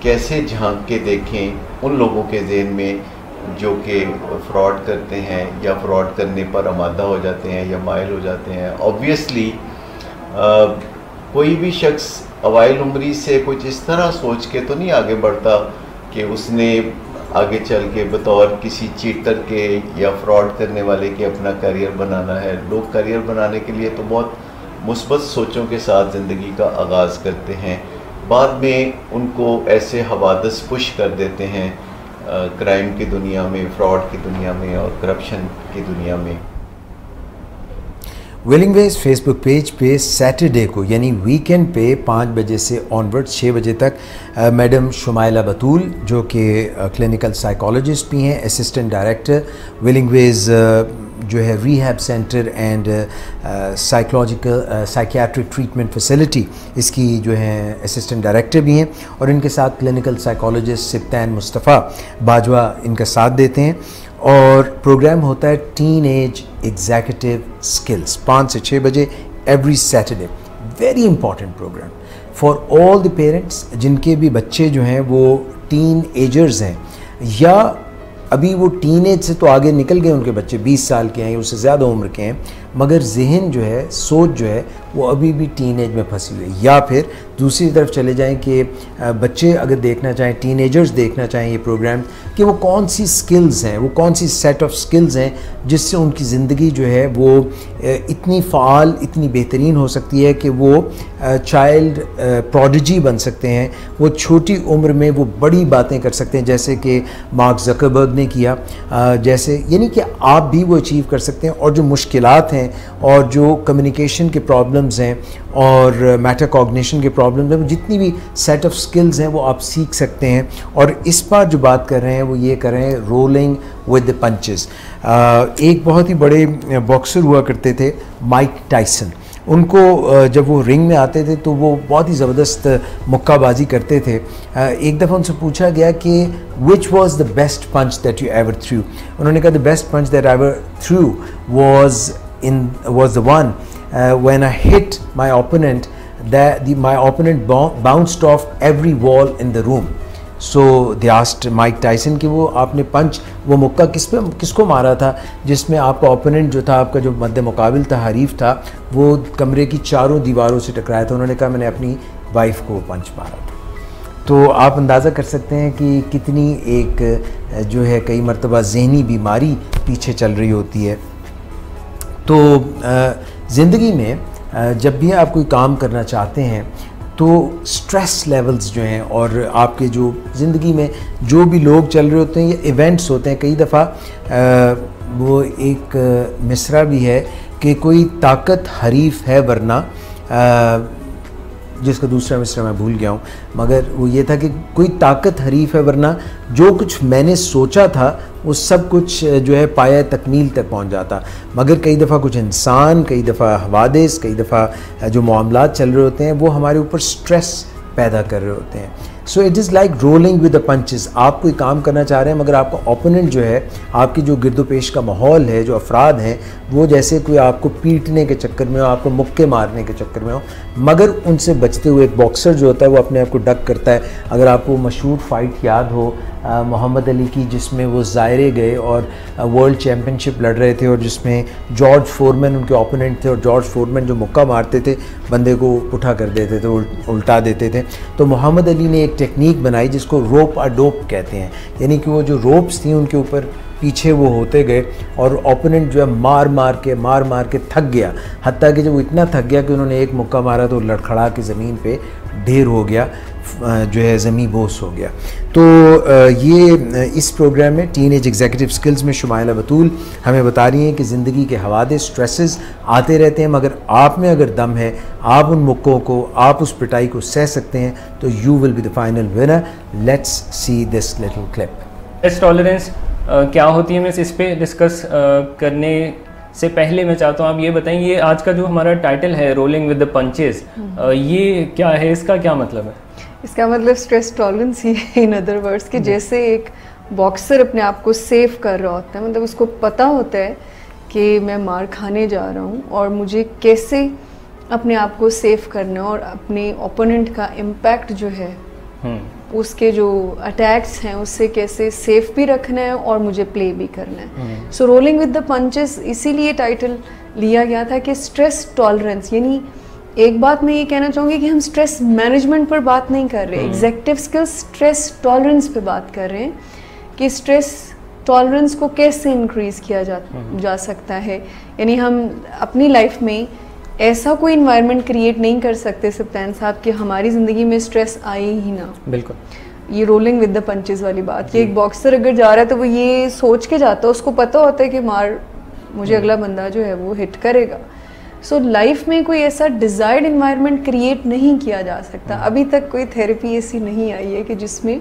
कैसे झांक के देखें उन लोगों के जहन में जो कि फ़्रॉड करते हैं या फ़्रॉड करने पर आमादा हो जाते हैं या माइल हो जाते हैं। ऑब्वियसली कोई भी शख्स अवाइल उम्री से कुछ इस तरह सोच के तो नहीं आगे बढ़ता कि उसने आगे चल के बतौर किसी चीटर के या फ्रॉड करने वाले के अपना करियर बनाना है। लोग करियर बनाने के लिए तो बहुत मुस्बत सोचों के साथ ज़िंदगी का आगाज़ करते हैं, बाद में उनको ऐसे हवादस पुश कर देते हैं क्राइम की दुनिया में, फ्रॉड की दुनिया में और करप्शन की दुनिया में। विलिंग वेज फेसबुक पेज पे सैटरडे को यानी वीकेंड पे 5 बजे से ऑनवर्ड 6 बजे तक मैडम शुमाइला बतूल जो कि क्लिनिकल साइकोलॉजिस्ट भी हैं, असिस्टेंट डायरेक्टर विलिंग वेज जो है rehab centre and psychiatric treatment facility, इसकी जो है असिस्टेंट डायरेक्टर भी हैं, और इनके साथ क्लिनिकल साइकोलॉजिस्ट सिप्तान मुस्तफ़ा बाजवा इनका साथ देते हैं। और प्रोग्राम होता है टीन एज एग्जीक्यूटिव स्किल्स 5 से 6 बजे every Saturday. Very important programme for all the parents जिनके भी बच्चे जो हैं वो टीन एजर्स हैं या अभी वो टीन एज से तो आगे निकल गए, उनके बच्चे 20 साल के हैं, उससे ज़्यादा उम्र के हैं, मगर जहन जो है, सोच जो है वो अभी भी टीन एज में फंसी हुई है। या फिर दूसरी तरफ चले जाएं कि बच्चे अगर देखना चाहें, टीनेजर्स देखना चाहें ये प्रोग्राम कि वो कौन सी स्किल्स हैं, वो कौन सी सेट ऑफ स्किल्स हैं जिससे उनकी ज़िंदगी जो है वो इतनी फ़ाल, इतनी बेहतरीन हो सकती है कि वो चाइल्ड प्रोडिजी बन सकते हैं, वो छोटी उम्र में वो बड़ी बातें कर सकते हैं जैसे कि मार्क ज़करबर्ग ने किया, जैसे यानी कि आप भी वो अचीव कर सकते हैं। और जो मुश्किलात हैं और जो कम्युनिकेशन के प्रॉब्लम्स हैं और मेटाकॉग्निशन के प्रॉब्लम्स हैं, जितनी भी सेट ऑफ स्किल्स हैं वो आप सीख सकते हैं। और इस बार जो बात कर रहे हैं वो ये कर रहे हैं रोलिंग विद द पंचेस। एक बहुत ही बड़े बॉक्सर हुआ करते थे माइक टायसन, उनको जब वो रिंग में आते थे तो वो बहुत ही ज़बरदस्त मुक्काबाजी करते थे। एक दफ़ा उनसे पूछा गया कि which was the best punch that you ever threw, उन्होंने कहा the best punch that I ever threw was the one when I hit my opponent that my opponent bounced off every wall in the room. So they asked Mike Tyson कि वो आपने पंच, वो मुक्का किसको मारा था जिसमें आपका ओपोनेंट जो था, आपका जो मद्दे मुकाबिल था, हरीफ था, वो कमरे की चारों दीवारों से टकराया था। उन्होंने कहा मैंने अपनी वाइफ को पंच मारा था। तो आप अंदाज़ा कर सकते हैं कि कितनी एक जो है कई मरतबा ज़हनी बीमारी पीछे चल रही होती है। तो ज़िंदगी में जब भी आप कोई काम करना चाहते हैं तो स्ट्रेस लेवल्स जो हैं और आपके जो ज़िंदगी में जो भी लोग चल रहे होते हैं या इवेंट्स होते हैं, कई दफ़ा वो एक मिसरा भी है कि कोई ताकत हरीफ है वरना, जिसका दूसरा मिसरा मैं भूल गया हूँ, मगर वो ये था कि कोई ताकत हरीफ है वरना जो कुछ मैंने सोचा था वो सब कुछ जो है पाया तकमील तक पहुँच जाता। मगर कई दफ़ा कुछ इंसान, कई दफ़ा हवादिस, कई दफ़ा जो मामलात चल रहे होते हैं वो हमारे ऊपर स्ट्रेस पैदा कर रहे होते हैं। So it is like rolling with the punches. आप कोई काम करना चाह रहे हैं मगर आपका ओपोनेंट जो है, आपकी जो गिरदोपेश का माहौल है, जो अफराद हैं, वो जैसे कोई आपको पीटने के चक्कर में हो, आपको मुक्के मारने के चक्कर में हो, मगर उनसे बचते हुए एक बॉक्सर जो होता है वो अपने आप को डक करता है। अगर आपको मशहूर फ़ाइट याद हो मोहम्मद अली की, जिसमें वो ज़ायरे गए और वर्ल्ड चैम्पियनशिप लड़ रहे थे और जिसमें जॉर्ज फोरमैन उनके ओपोनेंट थे और जॉर्ज फोरमैन जो मुक्का मारते थे बंदे को उठा कर देते थे, उल्टा देते थे। तो मोहम्मद अली ने एक टेक्निक बनाई जिसको रोप अ डोप कहते हैं, यानी कि वो जो रोप्स थी उनके ऊपर पीछे वो होते गए और ओपोनेंट जो है मार मार के थक गया, हत्ता कि जब वो इतना थक गया कि उन्होंने एक मुक्का मारा तो लड़खड़ा के ज़मीन पे ढेर हो गया, जो है ज़मीन बोस हो गया। तो ये इस प्रोग्राम में टीनेज एग्जीक्यूटिव स्किल्स में शुमाइला बतूल हमें बता रही हैं कि ज़िंदगी के हवादे स्ट्रेसेस आते रहते हैं, मगर आप में अगर दम है, आप उन मुक्कों को, आप उस पिटाई को सह सकते हैं, तो you will be the final winner. Let's see this little clip. Stress tolerance क्या होती है, मैं इस पे डिस्कस करने से पहले मैं चाहता हूँ आप ये बताएं, ये आज का जो हमारा टाइटल है रोलिंग विद द पंचेस, ये क्या है, इसका क्या मतलब है? इसका मतलब स्ट्रेस टॉलरेंस ही है, इन अदर वर्ड्स, कि जैसे एक बॉक्सर अपने आप को सेव कर रहा होता है, मतलब उसको पता होता है कि मैं मार खाने जा रहा हूँ और मुझे कैसे अपने आप को सेव करना है और अपने ओपोनेंट का इम्पैक्ट जो है, उसके जो अटैक्स हैं उससे कैसे सेफ भी रखना है और मुझे प्ले भी करना है। सो रोलिंग विद द पंचेस इसीलिए टाइटल लिया गया था कि स्ट्रेस टॉलरेंस, यानी एक बात मैं ये कहना चाहूँगी कि हम स्ट्रेस मैनेजमेंट पर बात नहीं कर रहे, एग्जीक्यूटिव स्किल्स स्ट्रेस टॉलरेंस पे बात कर रहे हैं कि स्ट्रेस टॉलरेंस को कैसे इंक्रीज़ किया जा सकता है। यानी हम अपनी लाइफ में ऐसा कोई इन्वायरमेंट क्रिएट नहीं कर सकते सप्तान साहब कि हमारी ज़िंदगी में स्ट्रेस आए ही ना। बिल्कुल, ये रोलिंग विद द पंचेस वाली बात कि एक बॉक्सर अगर जा रहा है तो वो ये सोच के जाता है, उसको पता होता है कि मार मुझे अगला बंदा जो है वो हिट करेगा। सो लाइफ में कोई ऐसा डिज़ायर्ड इन्वायरमेंट क्रिएट नहीं किया जा सकता। अभी तक कोई थेरेपी ऐसी नहीं आई है कि जिसमें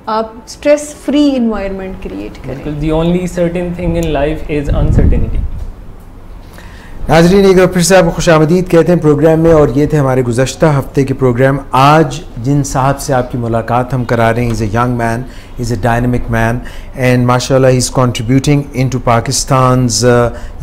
आप स्ट्रेस फ्री इन्वायरमेंट क्रिएट करें। The only certain thing in life is uncertainty. नाज़रीन, एक बार फिर से आपको खुशामदीद कहते हैं प्रोग्राम में, और ये थे हमारे गुज़श्ता हफ्ते के प्रोग्राम। आज जिन साहब से आपकी मुलाकात हम करा रहे हैं, is a young man, is a dynamic man, and माशाल्लाह he is contributing into Pakistan's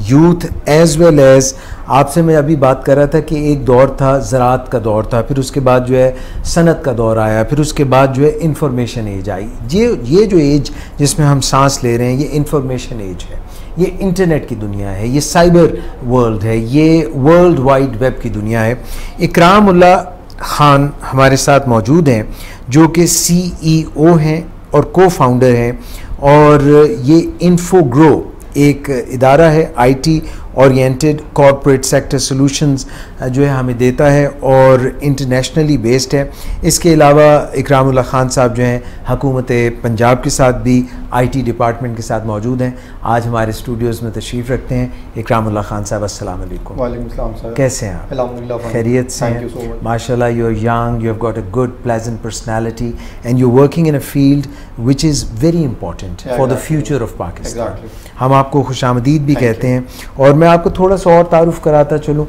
youth as well as. आपसे मैं अभी बात कर रहा था कि एक दौर था, ज़राअत का दौर था, फिर उसके बाद जो है सनत का दौर आया, फिर उसके बाद जो है इंफॉर्मेशन एज आई। ये जो एज जिसमें हम सांस ले रहे हैं, ये इंफॉर्मेशन एज है, ये इंटरनेट की दुनिया है, ये साइबर वर्ल्ड है, ये वर्ल्ड वाइड वेब की दुनिया है। इकराम उल्लाह खान हमारे साथ मौजूद हैं, जो कि CEO हैं और को फाउंडर हैं, और ये इन्फोग्रो एक इदारा है, IT oriented corporate sector solutions जो है हमें देता है और इंटरनेशनली बेस्ड है। इसके अलावा इकराम उल्लाह खान साहब जो हैं हुकूमत पंजाब के साथ भी IT डिपार्टमेंट के साथ मौजूद हैं। आज हमारे स्टूडियोज़ में तशरीफ़ रखते हैं इकराम उल्लाह खान साहब। अस्सलाम वालेकुम। वालेकुम सलाम सर, कैसे हैं आप? अल्हम्दुलिल्लाह खैरियत से हैं? माशाल्लाह, you are young, you have got a good pleasant personality and you working in a field which is very important for the future of Pakistan. हम आपको खुशामदीद भी कहते हैं, और मैं आपको थोड़ा सा और तारुफ कराता चलूँ।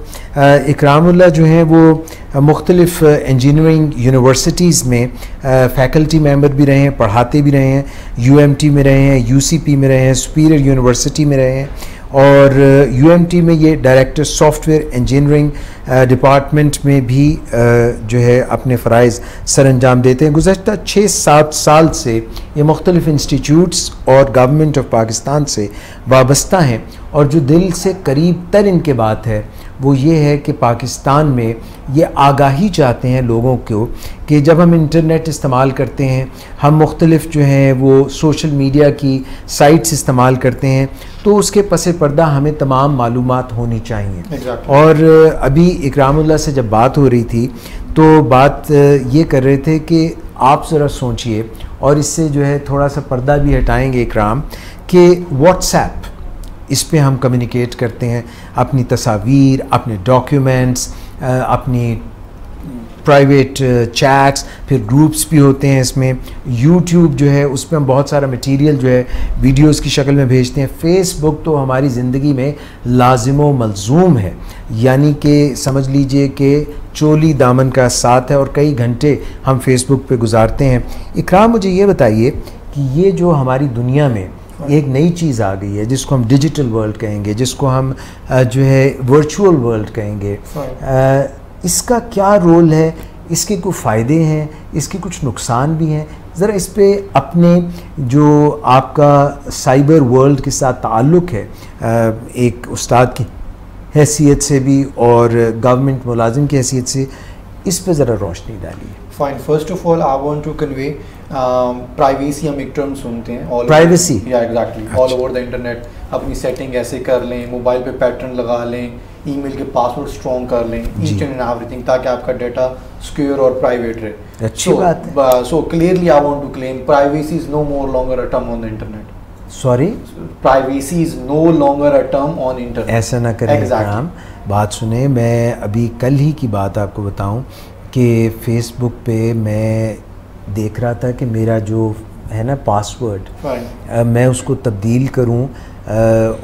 इकराम उल्लाह जो हैं वो मुख्तलिफ इंजीनियरिंग यूनिवर्सिटीज़ में फैकल्टी मेंबर भी रहे हैं, पढ़ाते भी रहे हैं, UMT में रहे हैं, UCP में रहे हैं, सुपीरियर यूनिवर्सिटी में रहे हैं, और UMT में ये डायरेक्टर सॉफ्टवेयर इंजीनियरिंग डिपार्टमेंट में भी जो है अपने फ़राइज़ सर अंजाम देते हैं। गुज़श्ता 6-7 साल से ये मुख्तलिफ़ इंस्टीट्यूट्स और गवर्नमेंट ऑफ पाकिस्तान से वाबस्ता हैं, और जो दिल से करीब तर इनके बात है वो ये है कि पाकिस्तान में ये आगाही चाहते हैं लोगों को कि जब हम इंटरनेट इस्तेमाल करते हैं, हम मुख्तलिफ़ जो हैं वो सोशल मीडिया की साइट्स इस्तेमाल करते हैं, तो उसके पस पर्दा हमें तमाम मालूमात होनी चाहिए। और अभी इकराम उल्लाह से जब बात हो रही थी तो बात ये कर रहे थे कि आप ज़रा सोचिए, और इससे जो है थोड़ा सा पर्दा भी हटाएंगे इकराम, कि व्हाट्सएप, इस पे हम कम्युनिकेट करते हैं अपनी तस्वीर, अपने डॉक्यूमेंट्स, अपनी प्राइवेट चैट्स, फिर ग्रुप्स भी होते हैं इसमें। यूट्यूब जो है उस पर हम बहुत सारा मटेरियल जो है वीडियोस की शक्ल में भेजते हैं। फेसबुक तो हमारी ज़िंदगी में लाजिम व मलजूम है, यानी कि समझ लीजिए कि चोली दामन का साथ है, और कई घंटे हम फेसबुक पे गुजारते हैं। इकराम, मुझे ये बताइए कि ये जो हमारी दुनिया में एक नई चीज़ आ गई है जिसको हम डिजिटल वर्ल्ड कहेंगे, जिसको हम जो है वर्चुअल वर्ल्ड कहेंगे, इसका क्या रोल है, इसके कुछ फ़ायदे हैं, इसके कुछ नुकसान भी हैं? ज़रा इस पे अपने जो आपका साइबर वर्ल्ड के साथ ताल्लुक़ है, एक उस्ताद की हैसियत से भी और गवर्नमेंट मुलाजिम की हैसियत से, इस पे ज़रा रोशनी डालिए। Fine. First of all, I want to convey privacy हम एक टर्म सुनते हैं, प्राइवेसी, या exactly all over the internet अपनी सेटिंग ऐसे कर लें, मोबाइल पे पैटर्न लगा लें, ईमेल के पासवर्ड स्ट्रॉन्ग कर लें, ईच एंड एवरीथिंग, ताकि आपका डाटा सिक्योर और प्राइवेट रहे। अच्छी बात है। So clearly I want to claim privacy is no more longer a term on the internet. Sorry, privacy is no longer a term on internet. ऐसा ना करें काम, बात सुने। मैं अभी कल ही की बात आपको बताऊं कि फेसबुक पे मैं देख रहा था कि मेरा जो है ना पासवर्ड, मैं उसको तब्दील करूं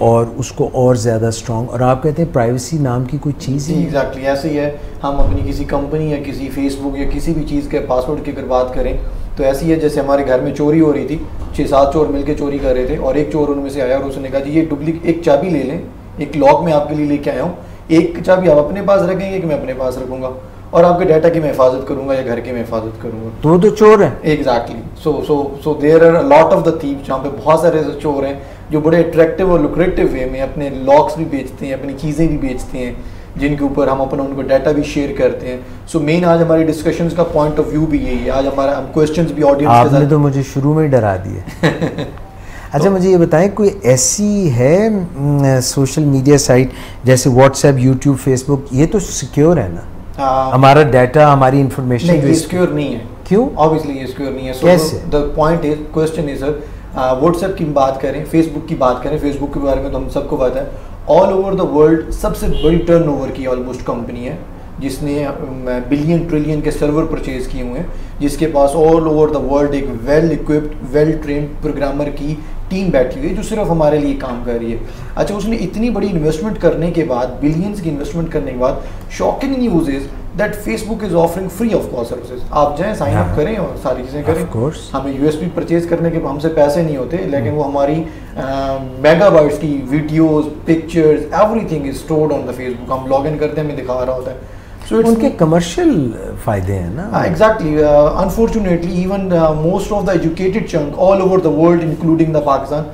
और उसको और ज़्यादा स्ट्रॉन्ग, और आप कहते हैं प्राइवेसी नाम की कोई चीज़ ही एग्जैक्टली ऐसे ही है। हम अपनी किसी कंपनी या किसी फेसबुक या किसी भी चीज़ के पासवर्ड की अगर बात करें तो ऐसी है जैसे हमारे घर में चोरी हो रही थी, 6-7 चोर मिलके चोरी कर रहे थे, और एक चोर उनमें से आया और उसने कहा जी ये डुप्लीकेट एक चाबी ले लें, एक लॉक मैं आपके लिए लेके आया हूँ, एक चाबी आप अपने पास रखेंगे, एक मैं अपने पास रखूँगा, और आपके डाटा की मैं हिफाजत करूँगा या घर की मैं हिफाजत करूँगा। तो चोर है। Exactly. So there are lot of the thief, जहाँ पे बहुत सारे ऐसे चोर हैं जो बड़े अट्रैक्टिव और लुक्रेटिव वे में अपने लॉक्स भी बेचते हैं, अपनी चीज़ें भी बेचते हैं, जिनके ऊपर हम अपना उनको डाटा भी शेयर करते हैं। सो मेन आज हमारी डिस्कशंस का पॉइंट ऑफ व्यू भी यही है। आज हमारा हम क्वेश्चंस भी ऑडियंस के साथ। आपने तो मुझे शुरू में ही डरा दिए। अच्छा, मुझे ये बताएं, कोई ऐसी है सोशल मीडिया साइट जैसे व्हाट्सएप, यूट्यूब, फेसबुक, ये तो सिक्योर है ना? हमारा डाटा, हमारी इंफॉर्मेशन नहीं, सिक्योर नहीं है। क्यों? ऑब्वियसली ये सिक्योर नहीं है। कैसे? The point is, question is sir, WhatsApp की बात करें, फेसबुक की बात करें, फेसबुक के बारे में तो हम सबको पता है, ऑल ओवर द वर्ल्ड सबसे बड़ी टर्नओवर की ऑलमोस्ट कंपनी है, जिसने बिलियन ट्रिलियन के सर्वर परचेज किए हुए हैं, जिसके पास ऑल ओवर द वर्ल्ड एक well equipped, well trained programmer की टीम बैठी हुई है जो सिर्फ हमारे लिए काम कर रही है। अच्छा, उसने इतनी बड़ी इन्वेस्टमेंट करने के बाद, बिलियंस की इन्वेस्टमेंट करने के बाद, shocking news is that Facebook is offering free of cost services. आप जाएं, साइन अप करें और सारी चीज़ें करें। हमें यूएसबी परचेज करने के हमसे पैसे नहीं होते, लेकिन वो हमारी मेगाबाइट्स की videos, pictures, everything is stored on the Facebook. हम लॉग इन करते हैं, हमें दिखा रहा होता है। So उनके कमर्शियल फायदे हैं ना? Exactly. Unfortunately even most of the educated chunk all over the world including the Pakistan,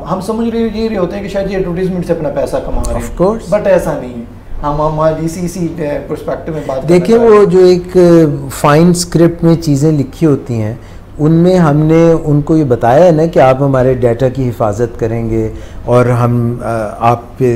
हम समझ रहे होते हैं कि शायद ये एडवर्टीजमेंट से अपना पैसा कमा रहे हैं। ऑफ कोर्स, बट ऐसा नहीं है। हम इसी पर्सपेक्टिव में बात देखिए, वो जो एक फाइन स्क्रिप्ट में चीज़ें लिखी होती हैं, उनमें हमने उनको ये बताया है ना कि आप हमारे डाटा की हिफाजत करेंगे और हम आप पे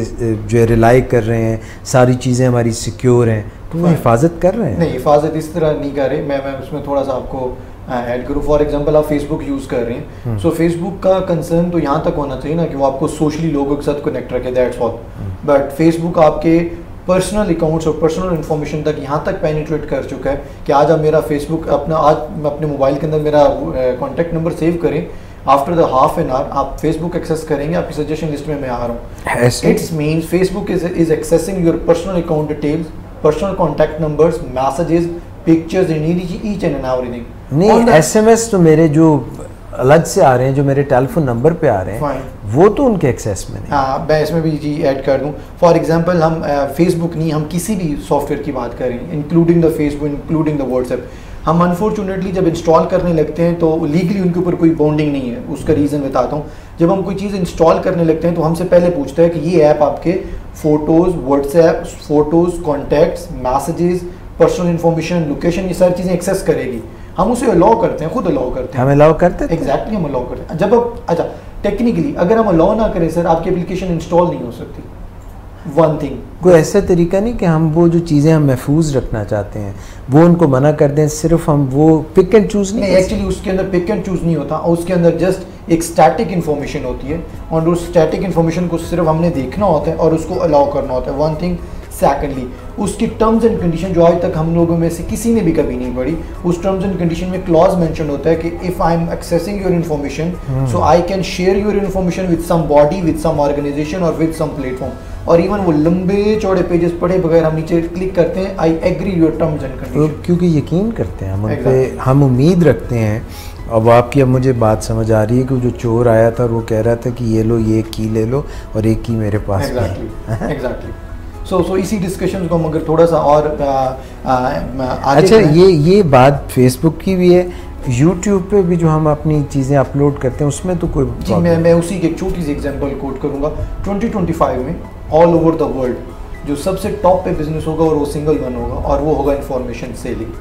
जो रिलाई कर रहे हैं, सारी चीज़ें हमारी सिक्योर हैं, तो वो हिफाजत कर रहे हैं। नहीं, हिफाजत इस तरह नहीं कर रहे। मैं उसमें थोड़ा सा आपको ऐड करूँ। फॉर एग्जांपल, आप फेसबुक यूज़ कर रहे हैं, सो फेसबुक का कंसर्न तो यहाँ तक होना चाहिए ना कि वो आपको सोशली लोगों के साथ कनेक्ट रखे, दैट्स ऑल। बट फेसबुक आपके पर्सनल अकाउंट्स और पर्सनल इन्फॉर्मेशन तक यहाँ तक पेनिट्रेट कर चुका है कि आज आप मेरा फेसबुक अपने मोबाइल के अंदर मेरा कॉन्टैक्ट नंबर सेव करें, after the half an hour आप फेसबुक एक्सेस करेंगे, आपकी सजेशन लिस्ट में मैं आ रहा हूँ। It's means Facebook is accessing your personal account details, personal contact numbers, messages, pictures, each and everything. नहीं, SMS तो मेरे जो अलग से आ रहे हैं, जो मेरे टेलीफोन नंबर पे आ रहे हैं, वो तो उनके एक्सेस में नहीं। हाँ, मैं इसमें भी जी ऐड कर दूं। फॉर एग्जांपल, हम फेसबुक नहीं, हम किसी भी सॉफ्टवेयर की बात करें, including the Facebook, including the WhatsApp, हम अनफॉर्चुनेटली जब इंस्टॉल करने लगते हैं तो लीगली उनके ऊपर कोई बाउंडिंग नहीं है। उसका रीज़न बताता हूँ। जब हम कोई चीज़ इंस्टॉल करने लगते हैं तो हमसे पहले पूछता है कि ये ऐप आपके photos, WhatsApp photos, contacts, messages, personal information, location, ये सारी चीज़ें एक्सेस करेगी। हम उसे अलाउ करते हैं, खुद अलाउ करते हैं। हम अलाउ करते हैं? एग्जैक्टली, हम अलाउ करते हैं। जब आप, अच्छा, टेक्निकली अगर हम अलाउ ना करें सर, आपकी एप्लीकेशन इंस्टॉल नहीं हो सकती। वन थिंग, कोई ऐसा तरीका नहीं कि हम वो जो चीज़ें हम महफूज रखना चाहते हैं वो उनको मना कर दें, सिर्फ हम वो पिक एंड चूज़ नहीं? एक्चुअली उसके अंदर पिक एंड चूज़ नहीं होता, उसके अंदर जस्ट एक स्टैटिक इन्फॉर्मेशन होती है, और उस स्टैटिक इन्फॉर्मेशन को सिर्फ हमने देखना होता है और उसको अलाउ करना होता है। One thing. सेकेंडली, उसकी टर्म्स एंड कंडीशन जो आज तक हम लोगों में से किसी ने भी कभी नहीं पढ़ी, उस टर्म्स एंड कंडीशन में क्लॉज मेंशन होता है कि if I am accessing your information, so I can share your information with somebody, with some organisation और विद सम प्लेटफॉर्म। और इवन वो लंबे चौड़े पेजेस पढ़े बगैर हम नीचे क्लिक करते हैं, I agree your terms and condition, क्योंकि यकीन करते हैं हम उन पे, हम उम्मीद रखते हैं। अब आपकी अब मुझे बात समझ आ रही है कि जो चोर आया था वो कह रहा था कि ये लो, ये की ले लो, और एक की मेरे पास। एग्जैक्टली। सो इसी डिस्कशन को हम अगर थोड़ा सा और अच्छा, ये बात फेसबुक की भी है, यूट्यूब पे भी जो हम अपनी चीज़ें अपलोड करते हैं उसमें तो कोई जी, मैं उसी की एक छोटी सी एग्जांपल कोट करूंगा। 2025 में ऑल ओवर द वर्ल्ड जो सबसे टॉप पे बिजनेस होगा और वो सिंगल वन होगा, और वो होगा इंफॉर्मेशन सेलिंग।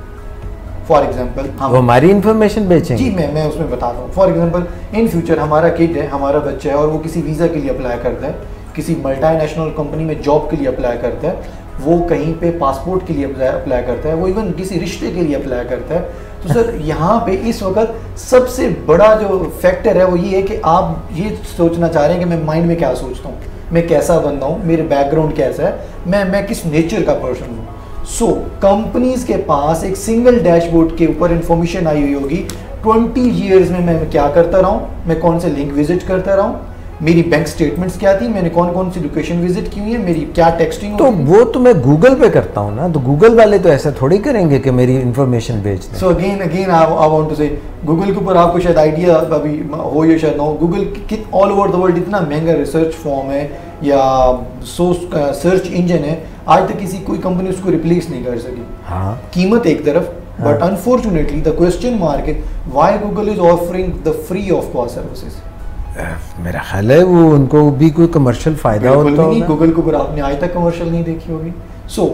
फॉर एग्जांपल वो हमारी इन्फॉर्मेशन बेचेंगे। जी मैं उसमें बताता हूँ। फॉर एग्जांपल इन फ्यूचर हमारा किड है, हमारा बच्चा है और वो किसी वीज़ा के लिए अप्लाई करता है, किसी मल्टीनेशनल कंपनी में जॉब के लिए अप्लाई करता है, वो कहीं पे पासपोर्ट के लिए अप्लाई करता है, वो इवन किसी रिश्ते के लिए अप्लाई करता है। तो सर यहाँ पे इस वक्त सबसे बड़ा जो फैक्टर है वो ये है कि आप ये सोचना चाह रहे हैं कि मैं माइंड में क्या सोचता हूँ, मैं कैसा बंदा हूँ, मेरे बैकग्राउंड कैसा है, मैं किस नेचर का पर्सन हूँ। सो कंपनीज के पास एक सिंगल डैशबोर्ड के ऊपर इंफॉर्मेशन आई हुई होगी 20 ईयर्स में मैं क्या करता रहा हूँ, मैं कौन से लिंक विजिट करता रहा हूँ, मेरी बैंक स्टेटमेंट्स क्या थी, मैंने कौन कौन सी लोकेशन विजिट की हुई है, मेरी क्या टेक्सटिंग। तो वो तो मैं गूगल पे करता हूँ ना, तो गूगल वाले तो ऐसा थोड़ी करेंगे कि मेरी इंफॉर्मेशन बेच दें। So again I want to say Google के ऊपर आपको शायद आइडिया अभी हो या शायद ना हो, Google all over the world इतना महंगा रिसर्च फॉर्म है या सर्च इंजन है, आज तक किसी कोई कंपनी उसको रिप्लेस नहीं कर सकी। हाँ, कीमत एक तरफ, but unfortunately the question mark है why Google is offering the free of cost services. मेरा ख्याल है वो उनको भी कोई कमर्शियल फायदा होता होगा। गूगल के ऊपर आपने आज तक कमर्शियल नहीं देखी होगी। सो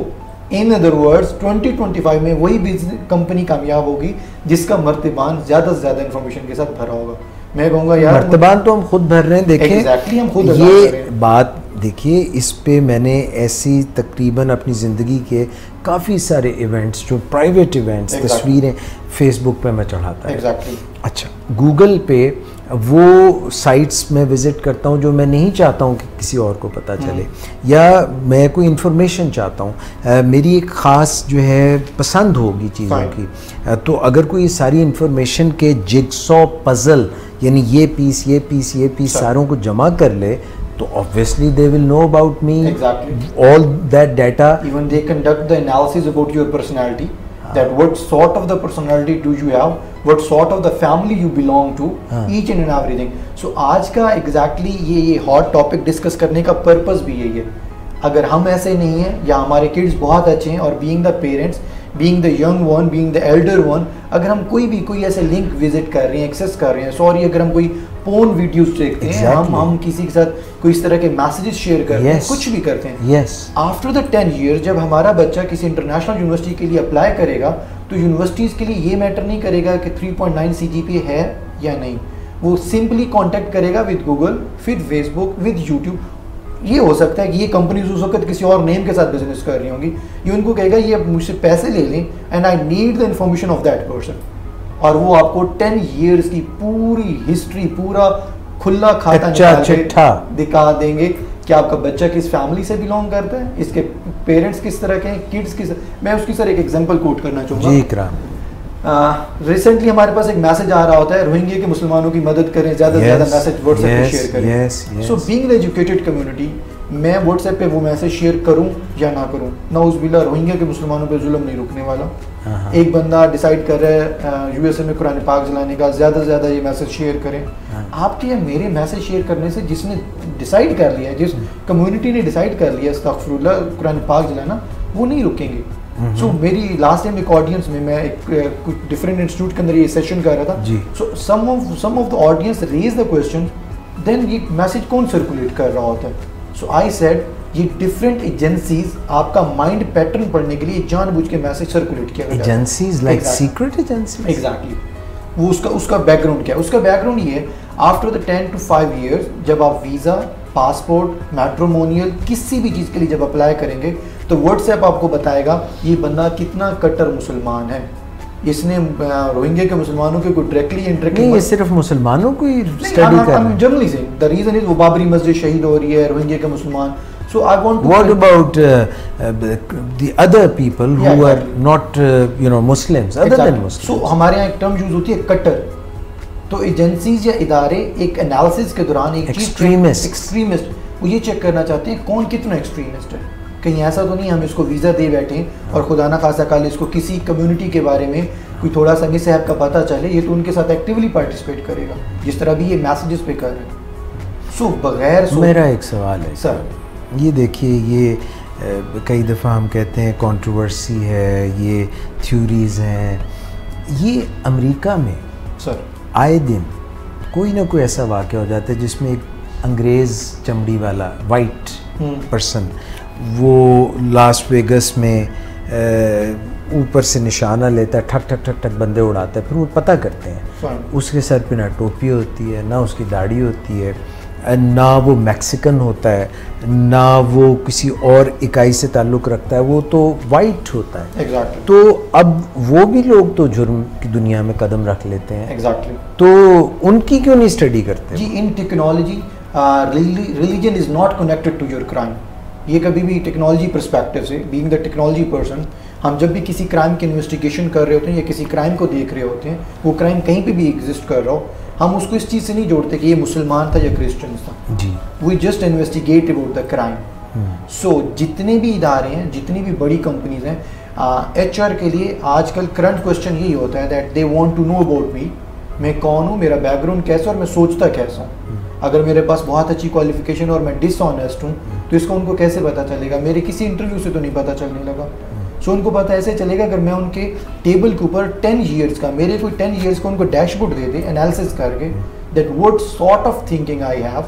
इन अदर वर्ड्स 2025 में वही बिजनेस कंपनी कामयाब होगी जिसका मर्तबान ज़्यादा से ज़्यादा इन्फॉर्मेशन के साथ भरा होगा। मैं कहूँगा यार मर्तबान तो हम खुद भर रहे हैं। देखें exactly, हम खुद ये बात देखिए, इस पे मैंने ऐसी तकरीबन अपनी ज़िंदगी के काफ़ी सारे इवेंट्स, जो प्राइवेट इवेंट्स, तस्वीरें फेसबुक पे मैं चढ़ाता है। अच्छा, गूगल पे वो साइट्स में विज़िट करता हूँ जो मैं नहीं चाहता हूँ कि किसी और को पता चले, या मैं कोई इन्फॉर्मेशन चाहता हूँ, मेरी एक ख़ास जो है पसंद होगी चीज़ों की, तो अगर कोई सारी इन्फॉर्मेशन के जिगसॉ पज़ल, यानी ये पीस सारों को जमा कर ले, तो obviously they will know about me, all that data. Even they conduct the analysis about your personality, that what sort of the personality do you have, what sort of the family you belong to, each and everything. So आज का exactly ये hot topic discuss करने का purpose भी यही है। अगर हम ऐसे नहीं हैं या हमारे kids बहुत अच्छे हैं, और being the parents, being the young one, being the elder one, अगर हम कोई ऐसे लिंक विजिट कर रहे हैं, एक्सेस कर रहे हैं, सॉरी अगर हम कोई पोर्न वीडियोस देखते हैं, हम किसी के साथ कोई इस तरह के मैसेजेस शेयर करते हैं, कुछ भी करते हैं, आफ्टर द 10 ईयर्स जब हमारा बच्चा किसी इंटरनेशनल यूनिवर्सिटी के लिए अप्लाई करेगा, तो यूनिवर्सिटीज़ के लिए ये मैटर नहीं करेगा कि 3.9 CGPA है या नहीं, वो सिंपली कॉन्टेक्ट करेगा विद गूगल, फिर फेसबुक, विद यूट्यूब। ये हो सकता है कि ये कंपनीज उस वक्त किसी और नेम के साथ बिजनेस कर रही होंगी, ये उनको कहेगा ये मुझसे पैसे ले लें and I need the information of that person, और वो आपको 10 ईयर्स की पूरी हिस्ट्री, पूरा खुला खाता चिट्ठा दिखा देंगे कि आपका बच्चा किस फैमिली से बिलोंग करता है, इसके पेरेंट्स किस तरह के हैं, किड्स किस। मैं उसकी सर एक एग्जांपल कोट करना चाहूँगा। रिसेंटली हमारे पास एक मैसेज आ रहा होता है, रोहिंग्या के मुसलमानों की मदद करें, ज़्यादा से ज़्यादा मैसेज व्हाट्सएप पे शेयर करें। So being the educated community, मैं व्हाट्सएप पे वो मैसेज शेयर करूं या ना करूं, नाउज़ुबिल्लाह रोहिंग्या के मुसलमानों पे जुल्म नहीं रुकने वाला। एक बंदा डिसाइड कर रहा है यूएसए में कुरान पाक जलाने का, ज़्यादा से ज़्यादा ये मैसेज शेयर करें। आपके या मेरे मैसेज शेयर करने से जिसने डिसाइड कर लिया, जिस कम्युनिटी ने डिसाइड कर लिया अस्तगफिरुल्लाह कुरान पाक जलाना, वो नहीं रुकेंगे। सो मेरी लास्ट टाइम एक ऑडियंस में, मैं एक कुछ डिफरेंट इंस्टीट्यूट के अंदर ये सेशन कर रहा था, so some of the audience raise the question, then ये मैसेज कौन सर्कुलेट कर रहा होता है? सो आई सेड ये डिफरेंट एजेंसीज आपका माइंड पैटर्न पढ़ने के लिए जानबूझ के मैसेज सर्कुलेट किया गया। Agencies like secret agencies. Exactly. वो उसका बैकग्राउंड क्या है? उसका बैकग्राउंड ये है, आफ्टर द 10 to 5 years जब आप वीज़ा, पासपोर्ट, मैट्रिमोनियल किसी भी चीज़ के लिए जब अप्लाई करेंगे, तो व्हाट्सएप आपको बताएगा ये बंदा कितना कट्टर मुसलमान है, इसने रोहिंग्या के मुसलमानों के कोई डायरेक्टली इंटरेक्टली नहीं, ये सिर्फ मुसलमानों को ही स्टडी कर रहे हैं। Generally saying the reason is वो बाबरी मस्जिद शहीद हो रही है, रोहिंग्या के मुसलमान। So I want to. What about the other people who are not Muslims, other than Muslims? So हमारे यहाँ एक टर्म यूज होती है कट्टर। तो एजेंसीज या इदारे एक एनालिसिस के दौरान एक एक्सट्रीमिस्ट वो ये चेक करना चाहते हैं कौन कितना एक्सट्रीमिस्ट है। कहीं ऐसा तो नहीं हम इसको वीज़ा दे बैठे और खुदा ना खासा कल इसको किसी कम्युनिटी के बारे में कोई थोड़ा सा मिसहैप का पता चले, ये तो उनके साथ एक्टिवली पार्टिसिपेट करेगा जिस तरह भी ये मैसेजेस पे कर रहे हैं। सो बगैर मेरा एक सवाल है सर, ये देखिए, ये कई दफ़ा हम कहते हैं कंट्रोवर्सी है, ये थ्योरीज़ हैं, ये अमेरिका में सर आए दिन कोई ना कोई ऐसा वाक़या हो जाता है जिसमें एक अंग्रेज़ चमड़ी वाला वाइट पर्सन वो लास वेगस में ऊपर से निशाना लेता है, ठक ठक ठक ठक बंदे उड़ाता है, फिर वो पता करते हैं उसके सर पे ना टोपी होती है, ना उसकी दाढ़ी होती है, ना वो मैक्सिकन होता है, ना वो किसी और इकाई से ताल्लुक़ रखता है, वो तो वाइट होता है। Exactly. तो अब वो भी लोग तो जुर्म की दुनिया में कदम रख लेते हैं। Exactly. तो उनकी क्यों नहीं स्टडी करते? जी, in technology religion is not connected to your crime. ये कभी भी टेक्नोलॉजी पर्सपेक्टिव से, बीइंग द टेक्नोलॉजी पर्सन, हम जब भी किसी क्राइम की इन्वेस्टिगेशन कर रहे होते हैं या किसी क्राइम को देख रहे होते हैं, वो क्राइम कहीं पे भी एग्जिस्ट कर रहा हो, हम उसको इस चीज़ से नहीं जोड़ते कि ये मुसलमान था या क्रिश्चियन था। जी, we just investigate about the crime. So जितने भी इदारे हैं, जितनी भी बड़ी कंपनीज हैं, HR के लिए आजकल करंट क्वेश्चन यही होता है that they want to know about me, मैं कौन हूँ, मेरा बैकग्राउंड कैसा और मैं सोचता कैसा हूँ। अगर मेरे पास बहुत अच्छी क्वालिफिकेशन और मैं डिसऑनेस्ट हूँ तो इसको उनको कैसे पता चलेगा? मेरे किसी इंटरव्यू से तो नहीं पता चलने लगा। सो उनको पता ऐसे चलेगा अगर मैं उनके टेबल के ऊपर 10 ईयर्स का, मेरे कोई 10 ईयर्स का उनको डैशबोर्ड दे दे एनालिसिस करके, that what sort of thinking I have,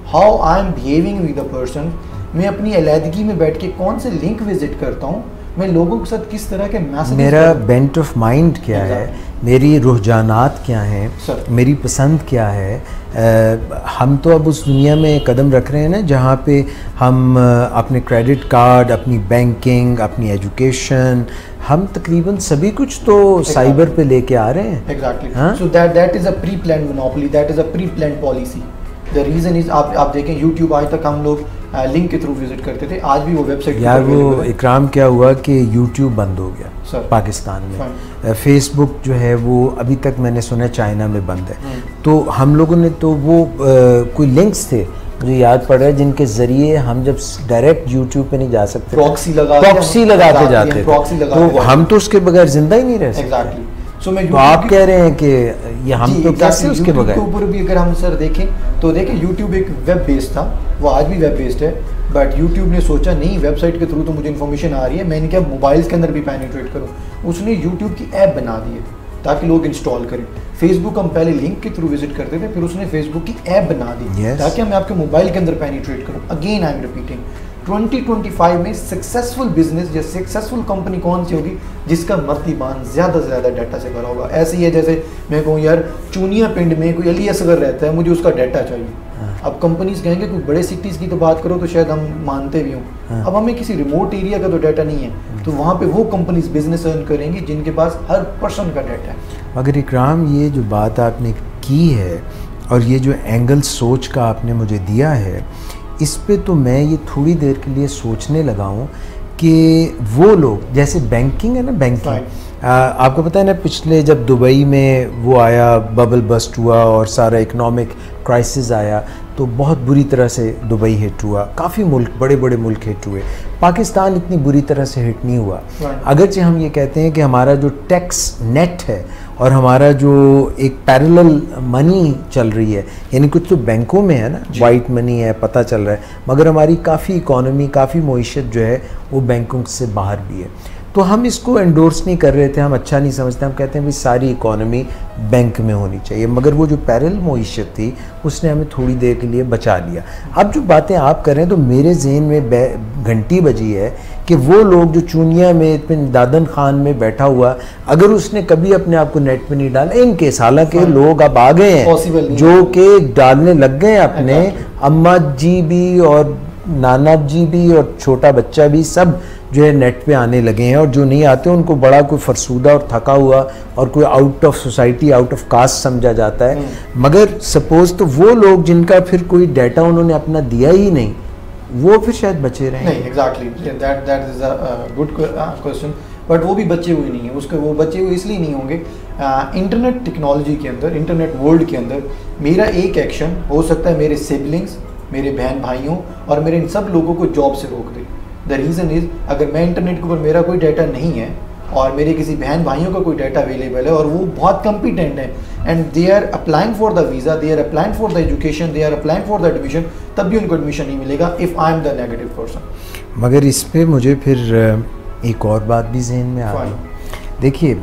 how I am behaving with the person, मैं अपनी अलहदगी में बैठ के कौन से लिंक विजिट करता हूँ, मैं लोगों के साथ किस तरह के मैसेज, मेरा बेंट ऑफ माइंड क्या है, मेरी रुझानात क्या हैं, मेरी पसंद क्या है। हम तो अब उस दुनिया में कदम रख रहे हैं ना जहाँ पे हम अपने क्रेडिट कार्ड, अपनी बैंकिंग, अपनी एजुकेशन, हम तकरीबन सभी कुछ तो साइबर पे लेके आ रहे हैं। Exactly. So that is a pre plan monopoly, that is a pre plan policy. The reason is आप देखें यूट्यूब आज तक हम लोग लिंक के थ्रू विजिट करते थे, आज भी वो वेबसाइट यार वो इकराम क्या हुआ कि यूट्यूब बंद हो गया पाकिस्तान में, फेसबुक जो है वो अभी तक मैंने सुना चाइना में बंद है। तो हम लोगों ने तो वो कोई लिंक्स थे मुझे याद पड़ रहा है जिनके ज़रिए हम जब डायरेक्ट यूट्यूब पे नहीं जा सकते, प्रॉक्सी लगा के जाते थे, तो हम तो उसके बगैर जिंदा ही नहीं रह सकते। तो आप कह रहे हैं कि ये हम तो कैसे उसके बगैर? ऊपर भी अगर हम सर देखें तो देखें यूट्यूब एक वेब बेस्ड था, वो आज भी वेब बेस्ड है, बट यूट्यूब ने सोचा नहीं वेबसाइट के थ्रू तो मुझे इन्फॉर्मेशन आ रही है, मैं इनके मोबाइल्स के अंदर भी पेनिट्रेट करूँ, उसने यूट्यूब की ऐप बना दी है ताकि लोग इंस्टॉल करें। फेसबुक हम पहले लिंक के थ्रू विजिट करते थे, फिर उसने फेसबुक की ऐप बना दी ताकि मैं आपके मोबाइल के अंदर पेनिट्रेट करूँ। अगेन आई एम रिपीटिंग, 2025 में सक्सेसफुल बिजनेस या सक्सेसफुल कंपनी कौन सी होगी जिसका मर्तीबान ज़्यादा से ज़्यादा डाटा से भरा होगा। ऐसे ही है जैसे मैं कहूँ यार चूनिया पिंड में कोई अली असगर रहता है, मुझे उसका डाटा चाहिए। अब कंपनीज कहेंगे कोई बड़े सिटीज़ की तो बात करो तो शायद हम मानते भी हों, अब हमें किसी रिमोट एरिया का तो डाटा नहीं है, तो वहाँ पे वो कंपनीज बिजनेस अर्न करेंगी जिनके पास हर पर्सन का डाटा है। मगर इकराम ये जो बात आपने की है और ये जो एंगल सोच का आपने मुझे दिया है, इस पे तो मैं ये थोड़ी देर के लिए सोचने लगा हूँ कि वो लोग जैसे बैंकिंग है ना, बैंकिंग आपको पता है ना, पिछले जब दुबई में वो आया, बबल बस्ट हुआ और सारा इकोनॉमिक क्राइसिस आया तो बहुत बुरी तरह से दुबई हिट हुआ, काफ़ी मुल्क बड़े बड़े मुल्क हिट हुए, पाकिस्तान इतनी बुरी तरह से हिट नहीं हुआ। अगरचे हम ये कहते हैं कि हमारा जो टैक्स नेट है और हमारा जो एक पैरेलल मनी चल रही है, यानी कुछ तो बैंकों में है ना, वाइट मनी है, पता चल रहा है, मगर हमारी काफ़ी इकॉनमी, काफ़ी मईशत जो है वो बैंकों से बाहर भी है। तो हम इसको एंडोर्स नहीं कर रहे थे, हम अच्छा नहीं समझते, हम कहते हैं भाई सारी इकॉनमी बैंक में होनी चाहिए, मगर वो जो पैरेलल मईशत थी उसने हमें थोड़ी देर के लिए बचा लिया। अब जो बातें आप कर रहे हैं तो मेरे जहन में घंटी बजी है कि वो लोग जो चूनिया में दादन खान में बैठा हुआ, अगर उसने कभी अपने आप को नेट पे नहीं डाला, इनके हालांकि लोग अब आ गए हैं जो कि डालने लग गए हैं अपने, अम्मा जी भी और नाना जी भी और छोटा बच्चा भी सब जो है नेट पे आने लगे हैं, और जो नहीं आते उनको बड़ा कोई फरसूदा और थका हुआ और कोई out of society, out of caste समझा जाता है। मगर सपोज तो वो लोग जिनका फिर कोई डाटा उन्होंने अपना दिया ही नहीं, वो फिर शायद बचे रहें। नहीं, exactly, that is a good question, but वो भी बचे हुए नहीं है, उसके वो बचे हुए इसलिए नहीं होंगे। इंटरनेट टेक्नोलॉजी के अंदर, इंटरनेट वर्ल्ड के अंदर मेरा एक एक्शन हो सकता है मेरे सिबलिंग्स, मेरे बहन भाइयों और मेरे इन सब लोगों को जॉब से रोक दे। द रीज़न इज़ अगर मैं इंटरनेट के ऊपर मेरा कोई डाटा नहीं है और मेरे किसी बहन भाइयों का कोई डाटा अवेलेबल है और वो बहुत कॉम्पिटेंट है and they are applying for the visa, they are applying for the education, they are applying for the admission, तब भी उनको एडमिशन नहीं मिलेगा if I am the negative person. मगर इस पर मुझे फिर एक और बात भी जहन में आ गई। देखिए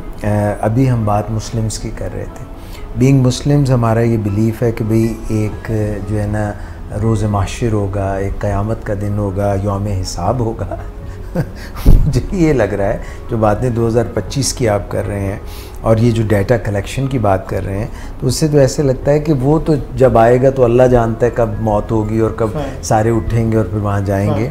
अभी हम बात मुस्लिम्स की कर रहे थे, बीइंग मुस्लिम्स हमारा ये बिलीफ है कि भाई एक जो है ना रोज़ माशर होगा, एक क़यामत का दिन होगा, यौम हिसाब होगा मुझे ये लग रहा है जो बातें 2025 की आप कर रहे हैं और ये जो डाटा कलेक्शन की बात कर रहे हैं, तो उससे तो ऐसे लगता है कि वो तो जब आएगा तो अल्लाह जानता है कब मौत होगी और कब सारे उठेंगे और फिर वहाँ जाएंगे।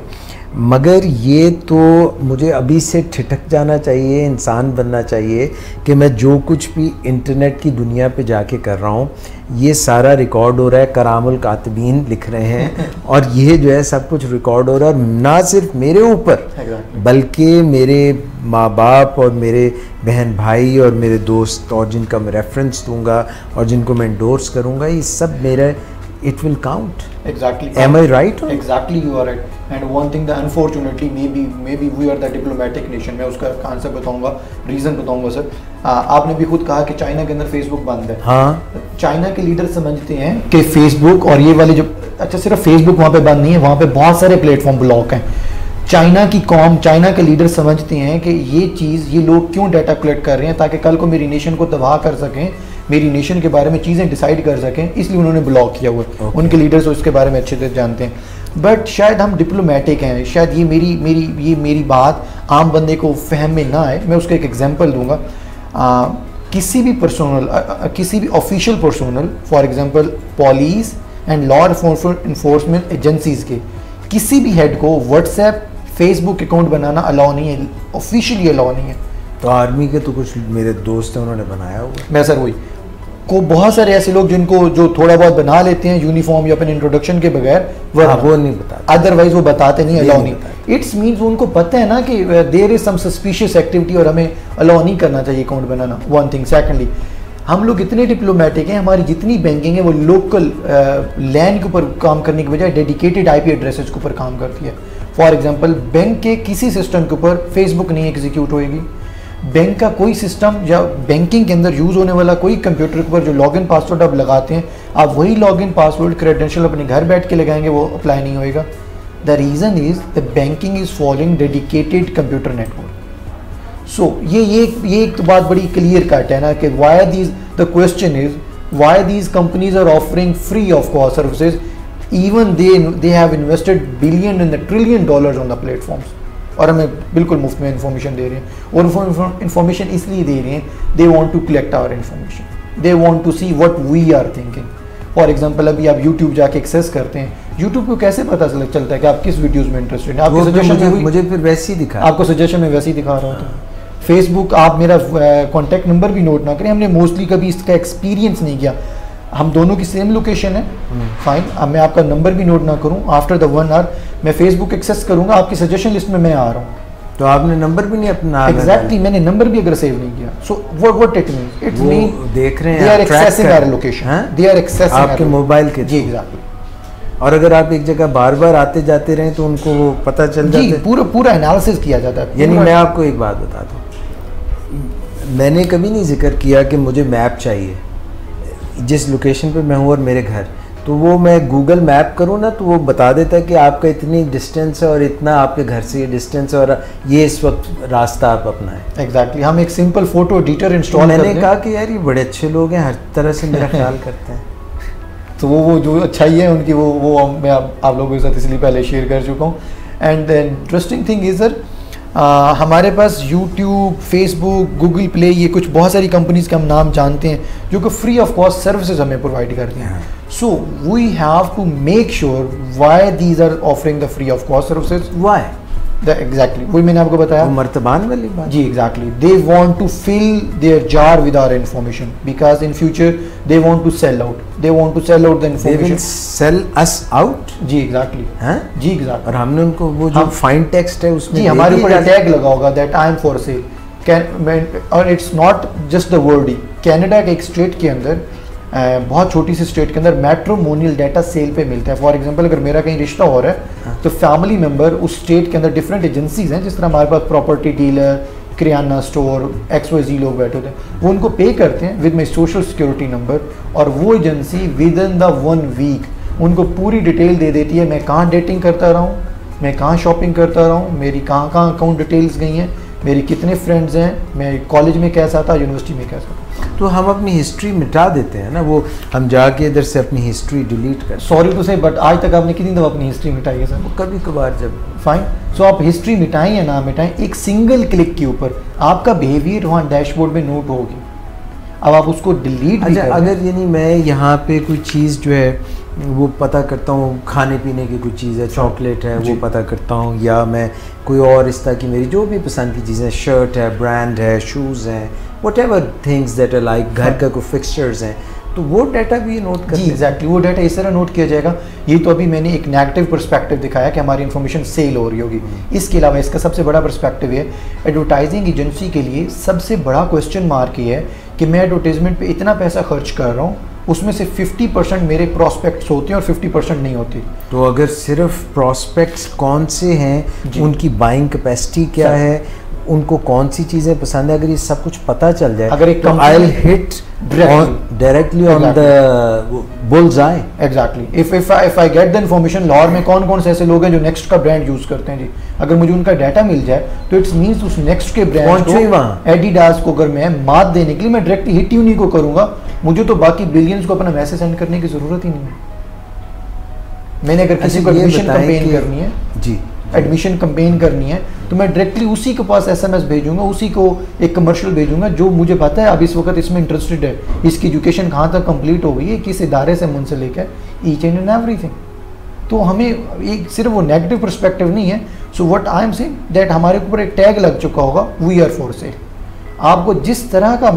मगर ये तो मुझे अभी से ठिठक जाना चाहिए, इंसान बनना चाहिए कि मैं जो कुछ भी इंटरनेट की दुनिया पे जाके कर रहा हूँ ये सारा रिकॉर्ड हो रहा है, करामुल कातिबीन लिख रहे हैं और ये जो है सब कुछ रिकॉर्ड हो रहा है, और ना सिर्फ मेरे ऊपर बल्कि मेरे माँ बाप और मेरे बहन भाई और मेरे दोस्त और जिनका मैं रेफरेंस दूंगा और जिनको मैं इंडोर्स करूंगा, ये सब मेरा it will count. Exactly. Am I right? Exactly, you are right. And one thing that unfortunately maybe we are the diplomatic nation. मैं उसका आंसर बताऊंगा, रीज़न बताऊंगा सर। आपने भी खुद कहा कि चाइना के अंदर फेसबुक बंद है। हाँ। चाइना के लीडर समझते हैं कि फेसबुक और ये वाले जो, अच्छा सिर्फ फेसबुक वहाँ पे बंद नहीं है, वहाँ पे बहुत सारे प्लेटफॉर्म ब्लॉक हैं। चाइना की कौम, चाइना के लीडर समझते हैं कि ये चीज़, ये लोग क्यों डाटा कलेक्ट कर रहे हैं ताकि कल को मेरी नेशन को तबाह कर सकें, मेरी नेशन के बारे में चीज़ें डिसाइड कर सकें, इसलिए उन्होंने ब्लॉक किया हुआ है। उनके लीडर्स उसके बारे में अच्छे से जानते हैं। बट शायद हम डिप्लोमेटिक हैं, शायद ये मेरी बात आम बंदे को फहम में ना आए। मैं उसका एक एग्जांपल दूंगा। किसी भी पर्सोनल, किसी भी official personnel, for example police and law enforcement agencies के किसी भी हेड को व्हाट्सएप, फेसबुक अकाउंट बनाना अलाउ नहीं है, ऑफिशियली अलाउ नहीं है। तो आर्मी के तो कुछ मेरे दोस्त हैं, उन्होंने बनाया हुआ। मैं सर वही को बहुत सारे ऐसे लोग जो थोड़ा बहुत बना लेते हैं यूनिफॉर्म या अपने इंट्रोडक्शन के बगैर, वो नहीं बताते, अदरवाइज वो बताते नहीं, अलाउ नहीं। इट्स मीन्स उनको पता है ना कि there is some suspicious activity और हमें अलाउ नहीं करना चाहिए अकाउंट बनाना, वन थिंग। सेकेंडली, हम लोग इतने डिप्लोमेटिक हैं, हमारी जितनी बैंकिंग है वो लोकल लैंड के ऊपर काम करने की बजाय डेडिकेटेड IP एड्रेसेस के ऊपर काम करती है। फॉर एग्जाम्पल, बैंक के किसी सिस्टम के ऊपर फेसबुक नहीं एग्जीक्यूट होएगी, बैंक का कोई सिस्टम या बैंकिंग के अंदर यूज़ होने वाला कोई कंप्यूटर के ऊपर जो लॉगिन पासवर्ड आप लगाते हैं, आप वही लॉगिन पासवर्ड क्रेडेंशियल अपने घर बैठ के लगाएंगे, वो अप्लाई नहीं होएगा। The reason is the banking is following dedicated computer network. So ये एक तो बात बड़ी क्लियर कट है ना कि why these, the question is why these companies are offering free of cost services, even they have invested billion in the trillion dollars on the platforms, और हमें बिल्कुल मुफ्त में इन्फॉर्मेशन दे रहे हैं। और इन्फॉर्मेशन इसलिए दे रहे हैं, they want to collect our information, they want to see what we are thinking. For example, अभी आप यूट्यूब जाके एक्सेस करते हैं, यूट्यूब को कैसे पता चलता है कि आप किस वीडियोस में इंटरेस्टेड हैं? आपके सजेशन मुझे फिर वैसे ही दिखा, आपको सजेशन में वैसे ही दिखा रहा हूँ। फेसबुक, आप मेरा कॉन्टैक्ट नंबर भी नोट ना करें, हमने मोस्टली कभी इसका एक्सपीरियंस नहीं किया। हम दोनों की सेम लोकेशन है, फाइन, अब मैं आपका नंबर भी नोट ना करूं, आफ्टर द 1 आवर मैं फेसबुक एक्सेस करूंगा, आपकी सजेशन लिस्ट में मैं आ रहा हूं। तो आपने नंबर भी नहीं अपना? एग्जैक्टली, मैंने नंबर भी अगर सेव नहीं किया। So what it means, it means देख रहे हैं they are accessing our location, they are accessing आपके मोबाइल के। जी एग्जैक्टली। और अगर आप एक जगह बार बार आते जाते रहें तो उनको वो पता चल जाता है, पूरा एनालिसिस किया जाता है। यानी मैं आपको एक बात बता दूं, मैंने कभी नहीं जिक्र किया कि मुझे मैप चाहिए जिस लोकेशन पे मैं हूँ और मेरे घर, तो वो मैं गूगल मैप करूँ ना तो वो बता देता है कि आपका इतनी डिस्टेंस है और इतना आपके घर से ये डिस्टेंस है और ये इस वक्त रास्ता आप अपनाएं। एग्जैक्टली। हम एक सिंपल फोटो एडिटर इंस्टॉल मैंने कहा कि यार ये बड़े अच्छे लोग हैं, हर तरह से मेरा ख्याल करते हैं। तो वो जो अच्छाई है उनकी, वो मैं आप लोगों के साथ इसलिए पहले शेयर कर चुका हूँ। And interesting thing is sir, हमारे पास यूट्यूब, फेसबुक, गूगल प्ले, ये कुछ बहुत सारी कंपनीज के हम नाम जानते हैं जो कि फ्री ऑफ कॉस्ट सर्विसेज हमें प्रोवाइड करती हैं। So we have to make sure why these are offering the free of cost services, why exactly वही मैंने आपको बताया, मर्तबान वाली बात। जी exactly. They want to fill their jar with our information because in future they want to sell out, they want to sell out the information, sell us out. जी एग्जैक्टली, हैं जी एग्जैक्टली। और हमने उनको वो जो फाइन टेक्स्ट है उसमें जी हमारे ऊपर टैग लगा होगा that I am for sale, और it's not just the word ही। कनाडा के एक स्टेट के अंदर, बहुत छोटी सी स्टेट के अंदर मैट्रिमोनियल डाटा सेल पे मिलता है। फॉर एग्जांपल, अगर मेरा कहीं रिश्ता हो रहा है तो फैमिली मेंबर उस स्टेट के अंदर, डिफरेंट एजेंसीज हैं, जिस तरह हमारे पास प्रॉपर्टी डीलर, किराना स्टोर, XYZ लोग बैठे होते हैं, वो उनको पे करते हैं with my social security number, और वो agency within the 1 week उनको पूरी डिटेल दे देती है, मैं कहाँ डेटिंग करता रहा हूँ, मैं कहाँ शॉपिंग करता रहा हूँ, मेरी कहाँ अकाउंट डिटेल्स गई हैं, मेरी कितने फ्रेंड्स हैं, मैं कॉलेज में कैसा था, यूनिवर्सिटी में कैसा था। तो हम अपनी हिस्ट्री मिटा देते हैं ना, वो हम जाके इधर से अपनी हिस्ट्री डिलीट कर। सॉरी टू से, बट आज तक आपने कितनी दफ़ा अपनी हिस्ट्री मिटाई है सर? कभी कभार जब। फाइन, सो आप हिस्ट्री मिटाएं या ना मिटाएं, एक सिंगल क्लिक के ऊपर आपका बिहेवियर वहाँ डैशबोर्ड में नोट होगी। अब आप उसको डिलीट भी कर अगर यानी मैं यहाँ पे कोई चीज़ जो है वो पता करता हूँ, खाने पीने की कोई चीज़ है, चॉकलेट है, वो पता करता हूँ, या मैं कोई और इस तरह की मेरी जो भी पसंद की चीज़ें, शर्ट है, ब्रांड है, शूज़ हैं, whatever things that are like, घर का कोई फिक्सचर्स हैं, तो वो डाटा भी नोट कर। जी एग्जैक्टली, वो डाटा इस तरह नोट किया जाएगा। ये तो अभी मैंने एक नेगेटिव पर्सपेक्टिव दिखाया कि हमारी इन्फॉर्मेशन सेल हो रही होगी। इसके अलावा इसका सबसे बड़ा पर्सपेक्टिव है, एडवर्टाइजिंग एजेंसी के लिए सबसे बड़ा क्वेश्चन मार्क ये है कि मैं एडवर्टाइजमेंट पे इतना पैसा खर्च कर रहा हूँ, उसमें से 50% मेरे प्रॉस्पेक्ट्स होते हैं और 50% नहीं होती। तो अगर सिर्फ प्रॉस्पेक्ट्स कौन से हैं, उनकी बाइंग कैपेसिटी क्या है, उनको कौन सी चीज़ें पसंद है, अगर ये सब कुछ पता चल जाए, अगर एक तो I will hit directly on the bulls I. Exactly, if I get the information, Lahore में कौन कौन से ऐसे लोग हैं जो नेक्स्ट का ब्रांड यूज करते हैं जी, अगर मुझे उनका डाटा मिल जाए तो इट्स मीन्स उस नेक्स्ट के ब्रांड को, एडिडास को अगर मैं मात देने के लिए मैं डायरेक्टली हिट ही उन्हीं को करूंगा, मुझे तो बाकी बिलियंस को अपना मैसेज सेंड करने की जरूरत ही नहीं है। मैंने अगर किसी को एडमिशन कैंपेन करनी है जी, एडमिशन कैंपेन करनी है, तो मैं डायरेक्टली उसी के पास SMS भेजूंगा, उसी को एक कमर्शियल भेजूंगा जो मुझे पता है अब इस वक्त इसमें इंटरेस्टेड है, इसकी एजुकेशन कहाँ तक कंप्लीट हो गई है, किस इदारे से मुंसलिक है, ईच एंड एवरीथिंग। तो हमें एक सिर्फ वो नेगेटिव पर्सपेक्टिव नहीं है। So what I am saying that हमारे ऊपर एक टैग लग चुका होगा, वी आर फॉर सेल। आपको जिस तरह का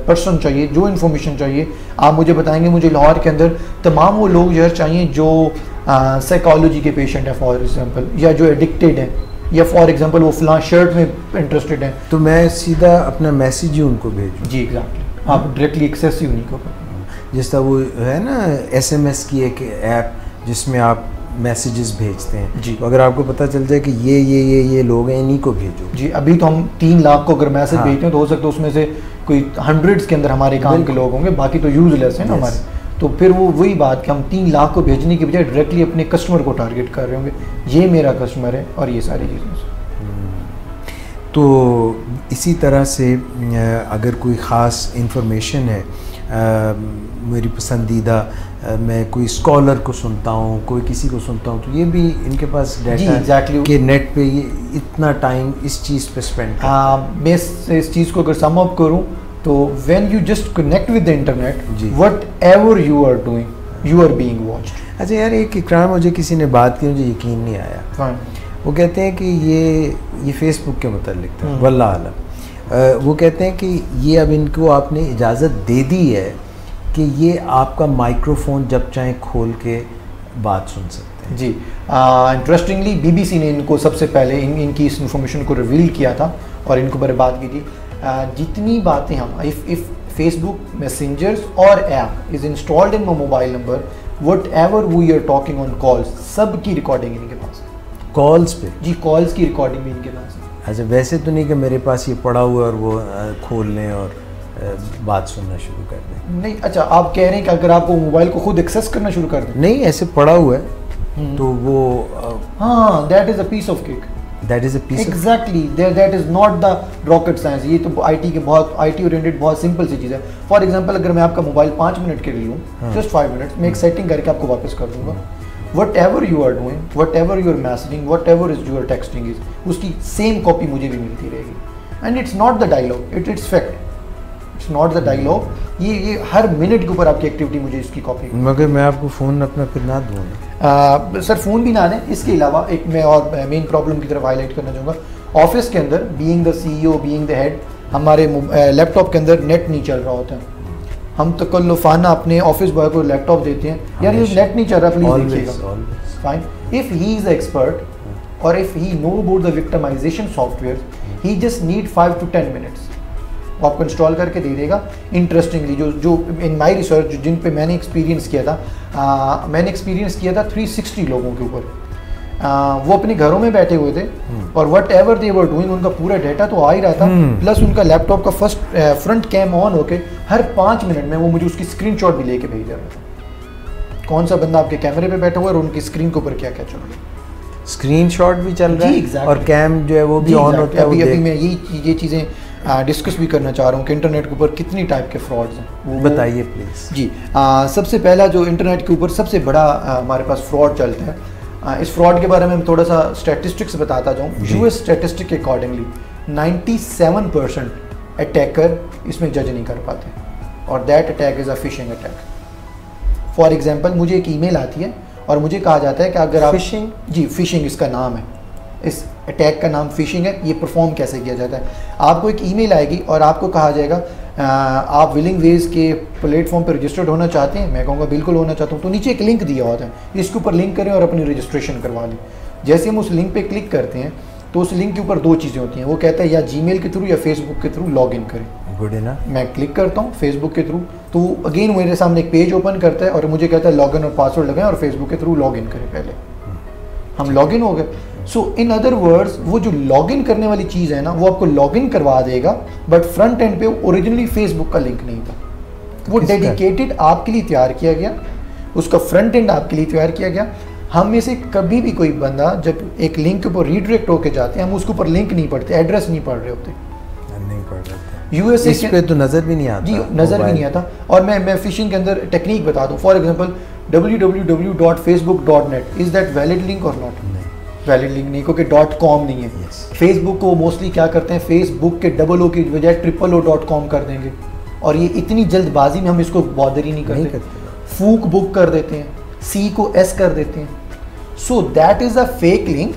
पर्सन चाहिए, जो इन्फॉर्मेशन चाहिए, आप मुझे बताएंगे मुझे लाहौर के अंदर तमाम वो लोग जो चाहिए जो साइकोलॉजी के पेशेंट है फॉर एग्जांपल, या जो एडिक्टेड है, या फॉर एग्जांपल वो फलां शर्ट में इंटरेस्टेड है, तो मैं सीधा अपना मैसेज ही उनको भेजूँ। जी एग्जैक्टली, आप डायरेक्टली एक्सेस ही उन्हीं को करें। जिस तरह वो है ना SMS की एक ऐप जिसमें आप मैसेजेस भेजते हैं जी, तो अगर आपको पता चल जाए कि ये लोग हैं, इन्हीं को भेजो जी। अभी तो हम 3 लाख को अगर मैसेज भेजते हैं तो हो सकता है उसमें से कोई 100s के अंदर हमारे काम के लोग होंगे, बाकी तो यूजलेस है ना हमारे। तो फिर वो वही बात कि हम 3 लाख को भेजने की बजाय डायरेक्टली अपने कस्टमर को टारगेट कर रहे होंगे, ये मेरा कस्टमर है और ये सारी चीज़ें। तो इसी तरह से अगर कोई ख़ास इंफॉर्मेशन है, मेरी पसंदीदा, मैं कोई स्कॉलर को सुनता हूँ, कोई किसी को सुनता हूँ, तो ये भी इनके पास डाटा एग्जैक्टली कि नेट पे ये इतना टाइम इस चीज़ पे स्पेंड। मैं इस चीज़ को अगर सम अप करूँ तो when you just connect with the internet, whatever you are doing you are being watched. अच्छा यार, एक इकराम, मुझे किसी ने बात की, मुझे यकीन नहीं आया। वो कहते हैं कि ये फेसबुक के मुतालिक था, वल्लाह आलम। वो कहते हैं कि ये अब इनको आपने इजाज़त दे दी है कि ये आपका माइक्रोफोन जब चाहे खोल के बात सुन सकते हैं। जी इंटरेस्टिंगली BBC ने इनको सबसे पहले इनकी इस इन्फॉर्मेशन को रिवील किया था और इनको बारे बात की थी। जितनी बातें हम इफ़ फेसबुक मैसेंजर्स और app is installed in my mobile number, whatever we are talking on calls, सब की रिकॉर्डिंग इनके पास है। कॉल्स पे? जी, कॉल्स की रिकॉर्डिंग भी इनके पास है। अच्छा, वैसे तो नहीं कि मेरे पास ये पड़ा हुआ है और वो खोल लें और बात सुनना शुरू कर दें? नहीं। अच्छा, आप कह रहे हैं कि अगर आपको मोबाइल को खुद एक्सेस करना शुरू कर दें? नहीं, ऐसे पड़ा हुआ है तो वो हाँ, that is a piece of cake. That is a piece exactly, that is not the rocket science. ये तो IT ओरिएंटेड बहुत सिंपल सी चीज़ है। फॉर एग्जांपल, अगर मैं आपका मोबाइल 5 मिनट के लिए लूँ, जस्ट 5 मिनट्स, मैं एक सेटिंग करके आपको वापस कर दूंगा। Whatever you are doing, whatever you are messaging, whatever is you are texting is, उसकी सेम कॉपी मुझे भी मिलती रहेगी। And it's not the dialogue, it's fact, it's not the dialogue. ये हर मिनट के ऊपर आपकी एक्टिविटी मुझे इसकी कॉपी। मगर मैं आपको फ़ोन अपना फिर ना दूँ? सर फ़ोन भी ना दें। इसके अलावा एक मैं और मेन प्रॉब्लम की तरफ हाईलाइट करना चाहूँगा। ऑफिस के अंदर being the CEO, being the head, हमारे लैपटॉप के अंदर नेट नहीं चल रहा होता है। हम तकल्लुफ़ाना अपने ऑफिस बॉय को लैपटॉप देते हैं, यार ये नेट नहीं चल रहा, प्लीज़ देखिएगा। Fine, if he is expert और if he know about the victimization software, he just need 5 to 10 minutes, वो आपको इंस्टॉल करके दे देगा। इंटरेस्टिंगली जो इन माई रिसर्च जिन पे मैंने एक्सपीरियंस किया था, मैंने एक्सपीरियंस किया था 360 लोगों के ऊपर। वो अपने घरों में बैठे हुए थे और what ever they were doing, उनका पूरा डाटा तो आ ही रहा था, प्लस उनका लैपटॉप का फ्रंट कैम ऑन होके हर 5 मिनट में वो मुझे उसकी स्क्रीनशॉट भी लेके भेज रहा था, कौन सा बंदा आपके कैमरे पे बैठा हुआ है और उनकी स्क्रीन के ऊपर क्या क्या चल रहा है। स्क्रीनशॉट भी चल रहा है और कैम जो है वो भी ऑन होता है। अभी मैं ये चीज़ें डिस्कस भी करना चाह रहा हूँ कि इंटरनेट के ऊपर कितनी टाइप के फ्रॉड्स हैं, वो बताइए प्लीज़। जी, सबसे पहला जो इंटरनेट के ऊपर सबसे बड़ा हमारे पास फ्रॉड चलता है, इस फ्रॉड के बारे में हम थोड़ा सा स्टैटिस्टिक्स बताता जाऊँ। यूएस स्टैटिस्टिक के अकॉर्डिंगली 97% अटैकर इसमें जज नहीं कर पाते, और that attack is a phishing attack. For example, मुझे एक ईमेल आती है और मुझे कहा जाता है कि अगर आप फिशिंग, जी फिशिंग इसका नाम है, इस अटैक का नाम फिशिंग है। ये परफॉर्म कैसे किया जाता है, आपको एक ईमेल आएगी और आपको कहा जाएगा आप विलिंग वेज के प्लेटफॉर्म पर रजिस्टर्ड होना चाहते हैं। मैं कहूँगा बिल्कुल होना चाहता हूँ। तो नीचे एक लिंक दिया होता है, इसके ऊपर लिंक करें और अपनी रजिस्ट्रेशन करवा लें। जैसे हम उस लिंक पे क्लिक करते हैं तो उस लिंक के ऊपर दो चीज़ें होती हैं, वो कहता है या जीमेल के थ्रू या फेसबुक के थ्रू लॉग इन करें। Good enough. मैं क्लिक करता हूँ फेसबुक के थ्रू, तो अगेन मेरे सामने एक पेज ओपन करता है और मुझे कहता है लॉग इन और पासवर्ड लगाएं और फेसबुक के थ्रू लॉग इन करें। पहले हम लॉग इन हो गए। सो इन अदर वर्ड्स, वो जो लॉग इन करने वाली चीज़ है ना, वो आपको लॉग इन करवा देगा, बट फ्रंट एंड पे ओरिजिनली फेसबुक का लिंक नहीं था। वो डेडिकेटेड आपके लिए तैयार किया गया, उसका फ्रंट एंड आपके लिए तैयार किया गया। हम में से कभी भी कोई बंदा जब एक लिंक के ऊपर रीडायरेक्ट होकर जाते हैं, हम उसके ऊपर लिंक नहीं पढ़ते, एड्रेस नहीं पढ़ रहे होते, नहीं पढ़ रहे थे। यूएसए इस पे तो नज़र भी नहीं आता। जी, नज़र भी नहीं आता। और मैं फिशिंग के अंदर टेक्निक बता दूँ। For example, www.facebook.net is that valid link और नॉट? वैलिड लिंक नहीं, क्योंकि .com नहीं है। फेसबुक को मोस्टली क्या करते हैं, फेसबुक के .o की बजाय .com कर देंगे, और ये इतनी जल्दबाजी में हम इसको बॉदर ही नहीं करते। फूक बुक कर देते हैं, सी को एस कर देते हैं। So that is a fake link,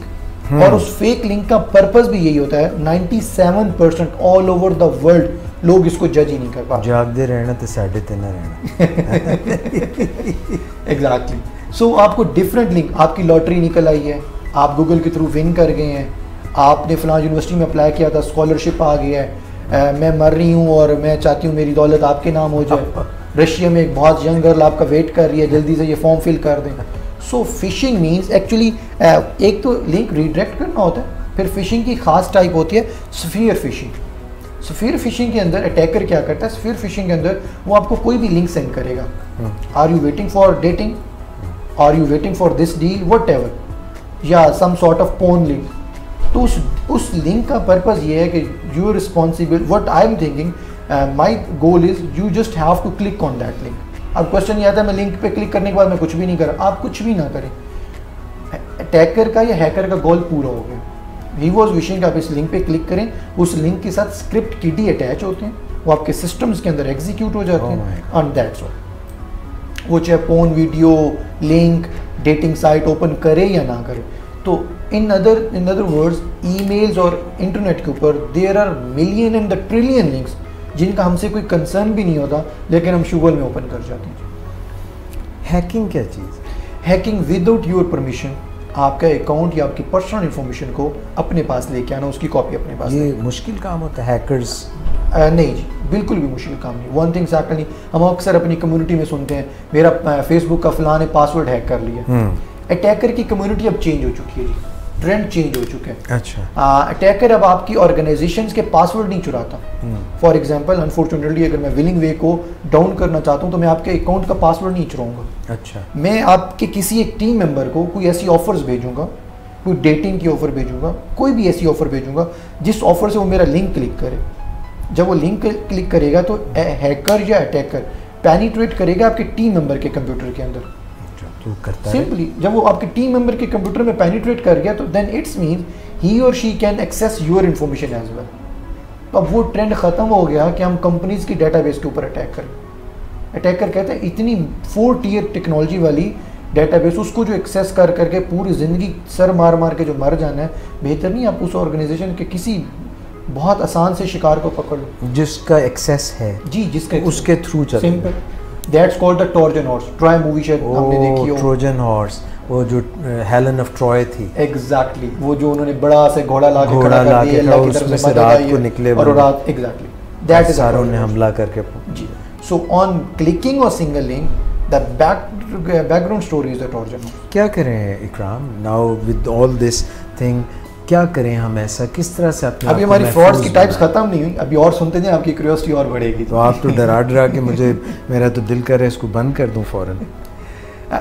और उस फेक लिंक का पर्पस भी यही होता है। 97% ऑल ओवर द वर्ल्ड लोग इसको जज ही नहीं कर पाते। जागते रहना तो साढ़े तीन रहना। एग्जैक्टली। सो आपको डिफरेंट लिंक, आपकी लॉटरी निकल आई है, आप गूगल के थ्रू विन कर गए हैं, आपने फलां यूनिवर्सिटी में अप्लाई किया था, स्कॉलरशिप आ गया है, मैं मर रही हूँ और मैं चाहती हूँ मेरी दौलत आपके नाम हो जाए, रशिया में एक बहुत यंग गर्ल आपका वेट कर रही है, जल्दी से ये फॉर्म फिल कर दें। सो फिशिंग मीन्स एक्चुअली एक तो लिंक रीडायरेक्ट करना होता है, फिर फिशिंग की खास टाइप होती है स्फीयर फिशिंग। स्फीयर फिशिंग के अंदर अटैकर क्या करता है, स्फीयर फिशिंग के अंदर वो आपको कोई भी लिंक सेंड करेगा, are you waiting for dating, are you waiting for this deal, whatever, या some sort of porn link. तो उस लिंक का पर्पज़ ये है कि you are responsible, what I am thinking, my goal is you just have to click on that link. अब क्वेश्चन ये आता है मैं लिंक पे क्लिक करने के बाद मैं कुछ भी नहीं करा, आप कुछ भी ना करें। अटैकर का या हैकर का गोल पूरा हो गया। ही वॉज विशिंग आप इस लिंक पे क्लिक करें, उस लिंक के साथ स्क्रिप्ट किडी अटैच होते हैं, वो आपके सिस्टम्स के अंदर एग्जीक्यूट हो जाते हैं, एंड दैट्स ऑल। वो चाहे porn video link dating site open करे या ना करे। तो इन अदर वर्ड्स, ईमेल्स और इंटरनेट के ऊपर there are million and the trillion links जिनका हमसे कोई कंसर्न भी नहीं होता, लेकिन हम शुगर में ओपन कर जाते हैं। हैकिंग क्या चीज़? हैकिंग विदाउट योर परमिशन आपका अकाउंट या आपकी पर्सनल इन्फॉर्मेशन को अपने पास लेके आना, उसकी कॉपी अपने पास। ये मुश्किल काम होता है हैकर्स? नहीं जी, बिल्कुल भी मुश्किल काम नहीं। वन थिंग एक्चुअली नहीं, हम अक्सर अपनी कम्युनिटी में सुनते हैं मेरा फेसबुक का फलां ने पासवर्ड हैक कर लिया। अटैकर की कम्युनिटी अब चेंज हो चुकी है जी, ट्रेंड चेंज हो चुके हैं। अच्छा। अटैकर अब आपकी ऑर्गेनाइजेशंस के पासवर्ड नहीं चुराता। फॉर एग्जांपल, अनफॉर्चुनेटली अगर मैं विलिंग वे को डाउन करना चाहता हूँ तो मैं आपके अकाउंट का पासवर्ड नहीं चुराऊंगा। अच्छा। मैं आपके किसी एक टीम मेंबर को कोई ऐसी ऑफर्स भेजूंगा, कोई डेटिंग की ऑफर भेजूंगा, कोई भी ऐसी ऑफर भेजूंगा जिस ऑफर से वो मेरा लिंक क्लिक करे। जब वो लिंक क्लिक करेगा तो हैकर या अटैकर पेनिट्रेट करेगा आपके टीम मेंबर के कंप्यूटर के अंदर। तो करता सिंपली जब वो आपके टीम मेंबर के कंप्यूटर में पेनिट्रेट कर गया तो देन इट्स मीन ही और she can access your information as well. तो अब वो ट्रेंड ख़त्म हो गया कि हम कंपनीज की डेटाबेस के ऊपर अटैक करें। अटैकर कहते हैं इतनी 4 टियर टेक्नोलॉजी वाली डेटाबेस, उसको जो एक्सेस कर करके पूरी ज़िंदगी सर मार मार के जो मर जाना है, बेहतर नहीं आप उस ऑर्गेनाइजेशन के किसी बहुत आसान से शिकार को पकड़ लो जिसका एक्सेस है जी, जिसका उसके थ्रू चलते हैं। Simple, that's called the Trojan horse. Troy movie शायद हमने देखी हो, ट्रोजन हॉर्स, वो जो हेलन ऑफ ट्रॉय थी। एग्जैक्टली, वो जो उन्होंने बड़ा से घोड़ा ला के खड़ा कर दिया, अल्लाह की तरफ से रात को निकले और रात, एग्जैक्टली दैट इज सारों ने हमला करके जी। सो ऑन क्लिकिंग और single link the background story is the Trojan horse. क्या करें इकराम now with all this thing, क्या करें हम ऐसा, किस तरह से अपने अभी हमारी फ्रॉड्स की टाइप्स खत्म नहीं हुई, अभी और सुनते जाएं, आपकी क्यूरियोसिटी और बढ़ेगी। तो आप तो डरा के मुझे मेरा तो दिल कर रहा है इसको बंद कर दूं फौरन।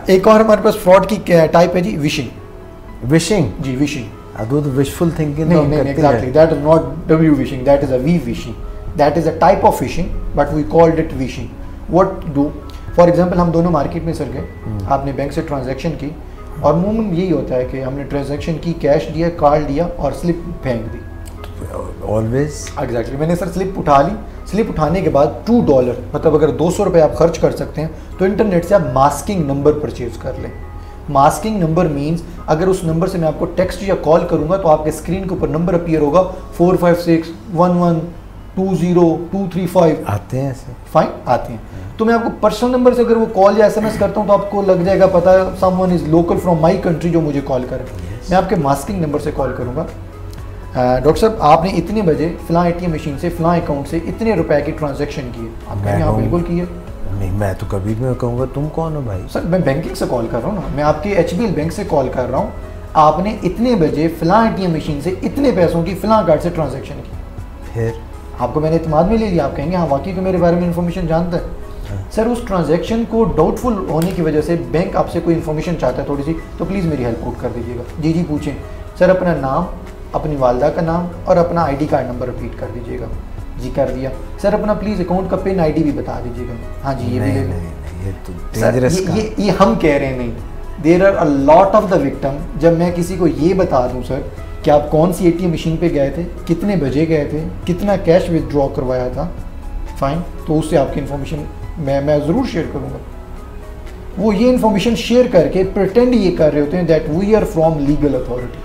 एक और हमारे पास फ्रॉड की टाइप है जी, विशिंग। विशिंग जी, विशिंग। वो तो विशफुल थिंकिंग नहीं नहीं exactly, that is not W wishing, that is a V vishing, that is a type of vishing but we called it vishing. What do, for example हम दोनों मार्केट में सर गए, आपने बैंक से ट्रांजैक्शन की और अमूमन यही होता है कि हमने ट्रांजैक्शन की, कैश दिया, कार्ड दिया और स्लिप फेंक दी. ऑलवेज एग्जैक्टली, मैंने सर स्लिप उठा ली, स्लिप उठाने के बाद $2 मतलब अगर 200 रुपये आप खर्च कर सकते हैं तो इंटरनेट से आप मास्किंग नंबर परचेज कर लें. मास्किंग नंबर मीन्स अगर उस नंबर से मैं आपको टेक्स्ट या कॉल करूंगा तो आपके स्क्रीन के ऊपर नंबर अपीयर होगा 456112023 आते हैं ऐसे, फाइन आते हैं. तो मैं आपको पर्सनल नंबर से अगर वो कॉल या SMS करता हूँ तो आपको लग जाएगा पता है someone is local from my country जो मुझे कॉल करे. मैं आपके मास्किंग नंबर से कॉल करूँगा, डॉक्टर साहब आपने इतने बजे फलां ATM मशीन से फलां अकाउंट से इतने रुपए की ट्रांजैक्शन की है. आप कहेंगे हाँ बिल्कुल की है. नहीं, मैं तो कभी भी कहूँगा तुम कौन हो भाई. सर मैं बैंकिंग से कॉल कर रहा हूँ ना, मैं आपके HBL बैंक से कॉल कर रहा हूँ, आपने इतने बजे फलां ATM मशीन से इतने पैसों की फलां कार्ड से ट्रांजैक्शन की. फिर आपको मैंने इत्मीनान में ले लिया, आप कहेंगे हाँ वाकई तो मेरे बारे में इन्फॉर्मेशन जानता है. सर उस ट्रांजैक्शन को डाउटफुल होने की वजह से बैंक आपसे कोई इन्फॉर्मेशन चाहता है थोड़ी सी, तो प्लीज़ मेरी हेल्प आउट कर दीजिएगा. जी जी पूछें. सर अपना नाम, अपनी वालदा का नाम और अपना ID कार्ड नंबर रिपीट कर दीजिएगा. जी कर दिया. सर अपना प्लीज़ अकाउंट का पिन ID भी बता दीजिएगा. हाँ जी ये भी ले लें. ये तो सर ये हम कह रहे हैं नहीं, there are a lot of the victim. जब मैं किसी को ये बता दूं सर कि आप कौन सी ATM मशीन पे गए थे, कितने बजे गए थे, कितना कैश विदड्रॉ करवाया था, फाइन, तो उससे आपकी इन्फॉर्मेशन मैं ज़रूर शेयर करूँगा. वो ये इन्फॉर्मेशन शेयर करके प्रिटेंड ये कर रहे होते हैं that we are from legal authority.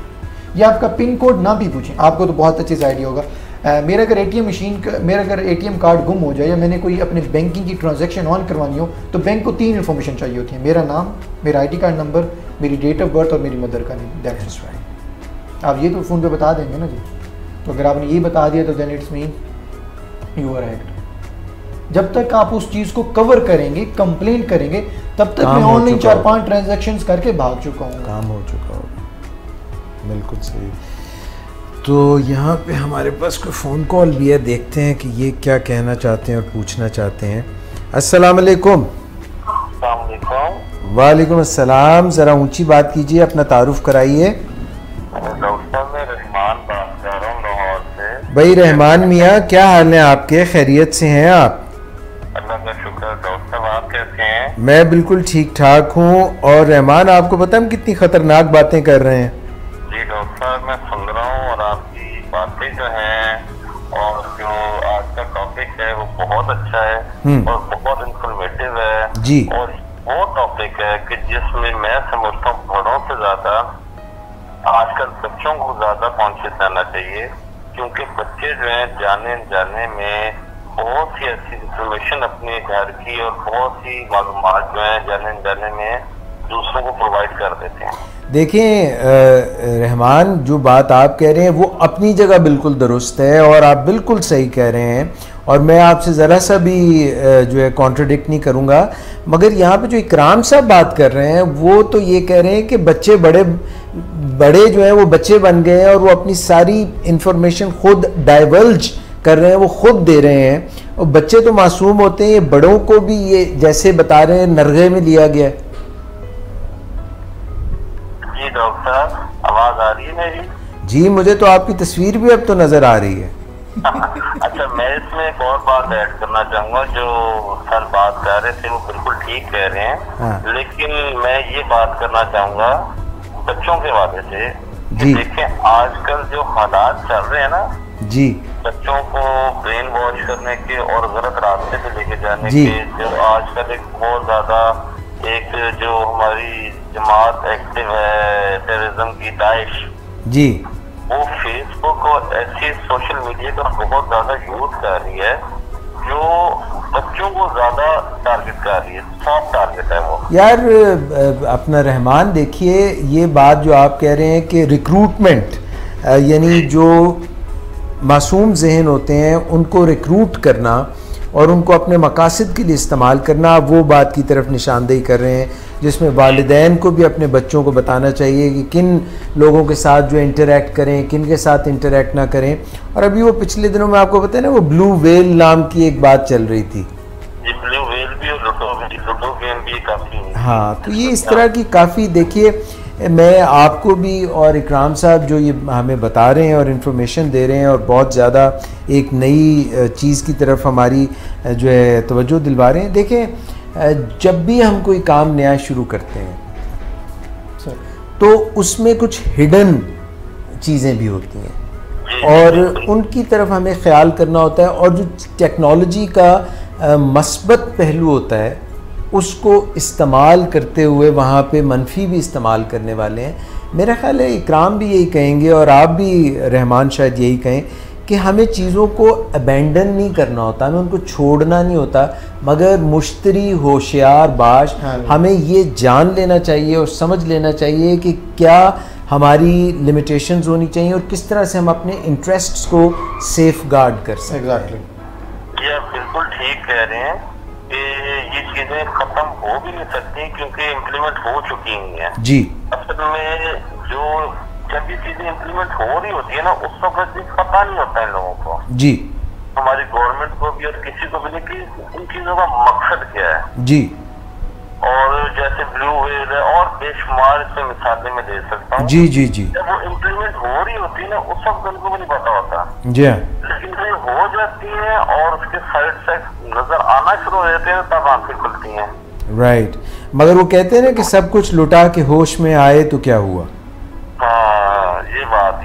या आपका पिन कोड ना भी पूछें, आपको तो बहुत अच्छे से आइडिया होगा. मेरा अगर ATM कार्ड गुम हो जाए या मैंने कोई अपने बैंकिंग की ट्रांजैक्शन ऑन करवानी हो तो बैंक को 3 इन्फॉर्मेशन चाहिए होती है. मेरा नाम, मेरा ID कार्ड नंबर, मेरी डेट ऑफ बर्थ और मेरी मदर का नेम. That's is right. आप ये तो फ़ोन पे बता देंगे ना जी. तो अगर आपने ये बता दिया तो then it's mean you are right. जब तक आप उस चीज़ को कवर करेंगे, कंप्लेन करेंगे, तब तक मैं ऑनलाइन 4-5 ट्रांजैक्शंस करके भाग चुका हूँ. काम हो चुका होगा. बिल्कुल सही. तो यहाँ पे हमारे पास कोई फ़ोन कॉल भी है, देखते हैं कि ये क्या कहना चाहते हैं और पूछना चाहते हैं. अस्सलाम वालेकुम. वालेकुम अस्सलाम. ज़रा ऊंची बात कीजिए, अपना तारुफ कराइए. डॉक्टर मैं रहमान बात कर रहा हूँ लाहौर से. भाई रहमान मियाँ, क्या हाल है आपके? खैरियत से हैं आप? अल्लाह का शुक्र. डॉक्टर आप कैसे हैं? मैं बिल्कुल ठीक ठाक हूँ. और रहमान आपको पता है हम कितनी ख़तरनाक बातें कर रहे हैं? जी डॉक्टर मैं सुन रहा हूँ और आपकी बातें जो हैं और जो आज का टॉपिक है वो बहुत अच्छा है और बहुत इंफॉर्मेटिव है जी. और वो टॉपिक है कि जिसमें मैं समझता हूँ बड़ों से ज़्यादा आजकल बच्चों को ज़्यादा कॉन्शियस रहना चाहिए, क्योंकि बच्चे जो हैं जाने में बहुत सी ऐसी इंफॉर्मेशन अपने घर की और बहुत सी मालूमात जो है जाने में दूसरों को प्रोवाइड कर देते हैं. देखें रहमान, जो बात आप कह रहे हैं वो अपनी जगह बिल्कुल दुरुस्त है और आप बिल्कुल सही कह रहे हैं और मैं आपसे ज़रा सा भी जो है कॉन्ट्रडिक्ट नहीं करूँगा. मगर यहाँ पे जो इकराम साहब बात कर रहे हैं वो तो ये कह रहे हैं कि बच्चे बड़े जो हैं वो बच्चे बन गए हैं और वो अपनी सारी इंफॉर्मेशन खुद डाइवर्ज कर रहे हैं, वो खुद दे रहे हैं. और बच्चे तो मासूम होते हैं, ये बड़ों को भी ये जैसे बता रहे हैं नरगे में लिया गया है. जी डॉक्टर आवाज़ आ रही है मेरी? जी मुझे तो आपकी तस्वीर भी अब तो नज़र आ रही है. अच्छा मैं इसमें एक और बात ऐड करना चाहूँगा. जो सर बात कर रहे थे वो बिल्कुल ठीक कह रहे हैं. हाँ. लेकिन मैं ये बात करना चाहूँगा बच्चों के वाले से. देखें आजकल जो हालात चल रहे हैं ना जी, बच्चों को ब्रेन वॉश करने के और गलत रास्ते पे लेके जाने के, जो आजकल एक बहुत ज्यादा एक जो हमारी जमात एक्टिव है टेररिज्म की, दाइश जी, वो फेसबुक और ऐसी सोशल मीडिया का बहुत ज्यादा यूज कर रही है जो बच्चों को ज्यादा टारगेट कर रही है. सॉफ्ट टारगेट है वो. यार अपना रहमान देखिए, ये बात जो आप कह रहे हैं कि रिक्रूटमेंट यानी जो मासूम जहन होते हैं उनको रिक्रूट करना और उनको अपने मकासद के लिए इस्तेमाल करना, आप वो बात की तरफ निशानदेही कर रहे हैं जिसमें वालिदैन को भी अपने बच्चों को बताना चाहिए कि किन लोगों के साथ जो इंटरेक्ट करें, किन के साथ इंटरेक्ट ना करें. और अभी वो पिछले दिनों में आपको पता है ना वो ब्लू वेल नाम की एक बात चल रही थी. ब्लू वेल भी और लूडो गेम भी काफ़ी. हाँ, तो ये इस तरह की काफ़ी देखिए मैं आपको भी और इकराम साहब जो ये हमें बता रहे हैं और इन्फॉर्मेशन दे रहे हैं और बहुत ज़्यादा एक नई चीज़ की तरफ हमारी जो है तवज्जो दिलवा रहे हैं। देखें, जब भी हम कोई काम नया शुरू करते हैं तो उसमें कुछ हिडन चीज़ें भी होती हैं और उनकी तरफ हमें ख्याल करना होता है, और जो टेक्नोलॉजी का मस्बत पहलू होता है उसको इस्तेमाल करते हुए वहाँ पे मनफी भी इस्तेमाल करने वाले हैं। मेरा ख्याल है इकराम भी यही कहेंगे और आप भी रहमान शायद यही कहें कि हमें चीज़ों को अबेंडन नहीं करना होता, हमें उनको छोड़ना नहीं होता, मगर मुश्तरी होशियार बाश हमें ये जान लेना चाहिए और समझ लेना चाहिए कि क्या हमारी लिमिटेशंस होनी चाहिए और किस तरह से हम अपने इंटरेस्ट्स को सेफ गार्ड कर सकते हैं। एग्जैक्टली, ये आप बिल्कुल ठीक कह रहे हैं कि ये चीज़ें ख़त्म हो भी नहीं सकती क्योंकि इम्प्लीमेंट हो चुकी हैं जी। असल में जो जब ये चीजें इम्प्लीमेंट हो रही होती है ना, उस वक्त भी पता नहीं होता है लोगों को जी, हमारी गवर्नमेंट को भी और किसी को भी नहीं कि उन चीजों का मकसद क्या है जी। और जैसे ब्लू व्हेल है और बेशुमार इसमें मिसालें मैं दे सकता हूँ जी जी जी। जब वो इम्प्लीमेंट हो रही होती है ना, उस वक्त उनको भी नहीं पता होता जी, लेकिन जब हो जाती है और उसके साइड इफेक्ट नजर आना शुरू हो जाते हैं तब आंखें खुलती हैं। राइट, मगर वो कहते हैं ना कि सब कुछ लुटा के होश में आए तो क्या हुआ। ये बात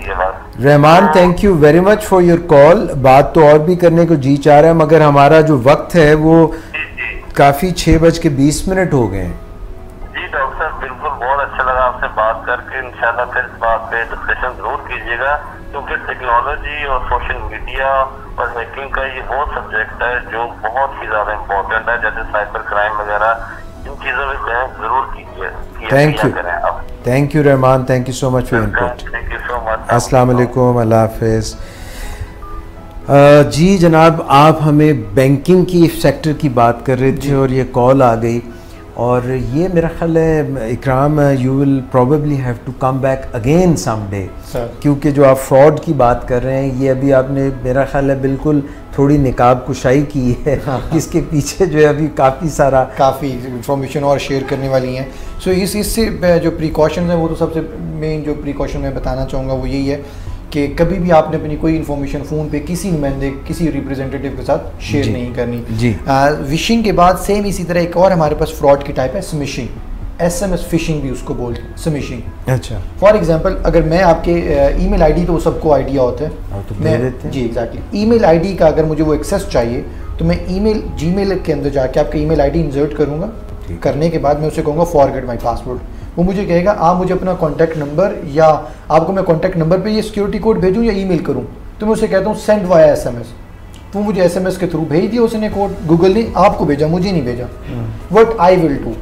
Rahman, thank you very much for your call. बात तो और भी करने को जी चाह रहा है मगर हमारा जो वक्त है वो काफ़ी 6:20 हो गए हैं। जी डॉक्टर साहब, बिल्कुल बहुत अच्छा लगा आपसे बात करके। इंशाल्लाह फिर इस बात पे डिस्कशन जरूर कीजिएगा क्योंकि टेक्नोलॉजी और सोशल मीडिया और हैकिंग का ये वो सब्जेक्ट है जो बहुत ही ज़्यादा इम्पोर्टेंट है, जैसे साइबर क्राइम वगैरह, इन चीज़ों में बहस जरूर कीजिए। Thank you Rahman, thank you so much for input. Thank you so much. अस्सलाम वालेकुम, अल्लाह हाफिज़। जी जनाब, आप हमें बैंकिंग की सेक्टर की बात कर रहे थे और ये कॉल आ गई, और ये मेरा ख्याल है Ikram, you will probably have to come back again someday, क्योंकि जो आप फ्रॉड की बात कर रहे हैं ये अभी आपने मेरा ख्याल है बिल्कुल थोड़ी निकाब कुशाई की है। इसके पीछे जो है अभी काफ़ी इंफॉर्मेशन और शेयर करने वाली हैं। सो इससे जो प्रिकॉशन है वो तो सबसे मेन जो प्रिकॉशन मैं बताना चाहूँगा वो यही है कि कभी भी आपने अपनी कोई इन्फॉर्मेशन फ़ोन पे किसी नुमाइंदे, किसी रिप्रेजेंटेटिव के साथ शेयर नहीं करनी जी। विशिंग के बाद सेम इसी तरह एक और हमारे पास फ्रॉड की टाइप है स्मिशिंग, SMS फिशिंग भी उसको बोलते हैं, स्मिशिंग। अच्छा, फॉर एग्जांपल अगर मैं आपके ईमेल आईडी, तो वो सबको आइडिया होता है तो मैं जी एग्जैक्टली ईमेल आईडी का अगर मुझे वो एक्सेस चाहिए तो मैं जीमेल के अंदर जाके आपका ईमेल आईडी इंसर्ट करूँगा। करने के बाद मैं उसे कहूँगा फॉरगेट माई पासवर्ड। वो मुझे कहेगा आप मुझे अपना कॉन्टैक्ट नंबर, या आपको मैं कॉन्टैक्ट नंबर पे ये सिक्योरिटी कोड भेजूँ या ईमेल करूँ, तो मैं उसे कहता हूँ सेंड वाया SMS। वो मुझे SMS के थ्रू भेज दिया उसने कोड, गूगल ने आपको भेजा, मुझे नहीं भेजा। व्हाट आई विल डू,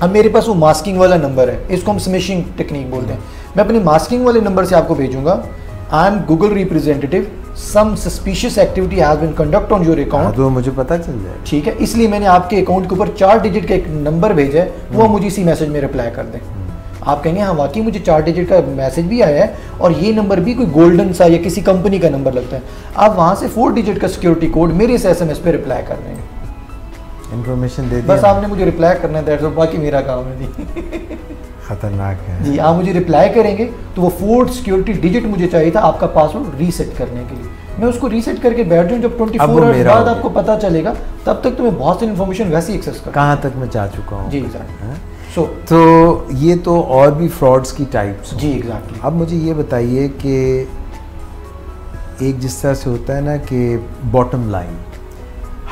अब मेरे पास वो मास्किंग वाला नंबर है, इसको हम स्मिशिंग टेक्निक बोलते हैं। मैं अपने मास्किंग वाले नंबर से आपको भेजूंगा, I am Google representative, some suspicious activity has been conduct on your account, तो मुझे पता चल जाए। ठीक है, इसलिए मैंने आपके अकाउंट के ऊपर 4 डिजिट का एक नंबर भेजा है, वो मुझे इसी मैसेज में रिप्लाई कर दें। आप कहेंगे हाँ वाकई मुझे 4 डिजिट का मैसेज भी आया है और ये नंबर भी कोई गोल्डन सा या किसी कंपनी का नंबर लगता है। आप वहाँ से 4 डिजिट का सिक्योरिटी कोड मेरे इस SMS पे रिप्लाई कर देंगे, इन्फॉर्मेशन दे दी, बस आपने मुझे रिप्लाई करना है, दैट्स ऑल, बाकी मेरा काम है जी। खतरनाक है जी। आप मुझे रिप्लाई करेंगे तो वो 4 सिक्योरिटी डिजिट मुझे चाहिए था आपका पासवर्ड रीसेट करने के लिए, मैं उसको रीसेट करके बैठ जाऊँ। जब 24 आवर्स बाद आपको पता चलेगा तब तक तो मैं बहुत सी इन्फॉर्मेशन वैसे ही एक्सेस कर कहाँ तक मैं जा चुका हूँ जी। एग्जैक्टली, तो ये तो और भी फ्रॉड्स की टाइप्स जी। एग्जैक्टली, अब मुझे ये बताइए कि एक जिस तरह से होता है ना कि बॉटम लाइन,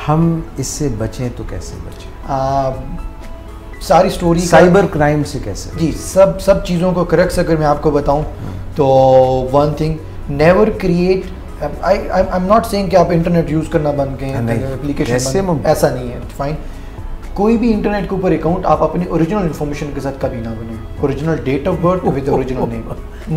हम इससे बचें तो कैसे बचें? सारी स्टोरी साइबर क्राइम से कैसे जी, सब चीज़ों को करेक्ट अगर मैं आपको बताऊं तो one thing, never create, I am not saying कि आप इंटरनेट यूज़ करना बंद करें, एप्लीकेशन, ऐसा नहीं है, फाइन। कोई भी इंटरनेट के ऊपर अकाउंट आप अपनी ओरिजिनल इन्फॉर्मेशन के साथ कभी ना बने, original date of birth with original name,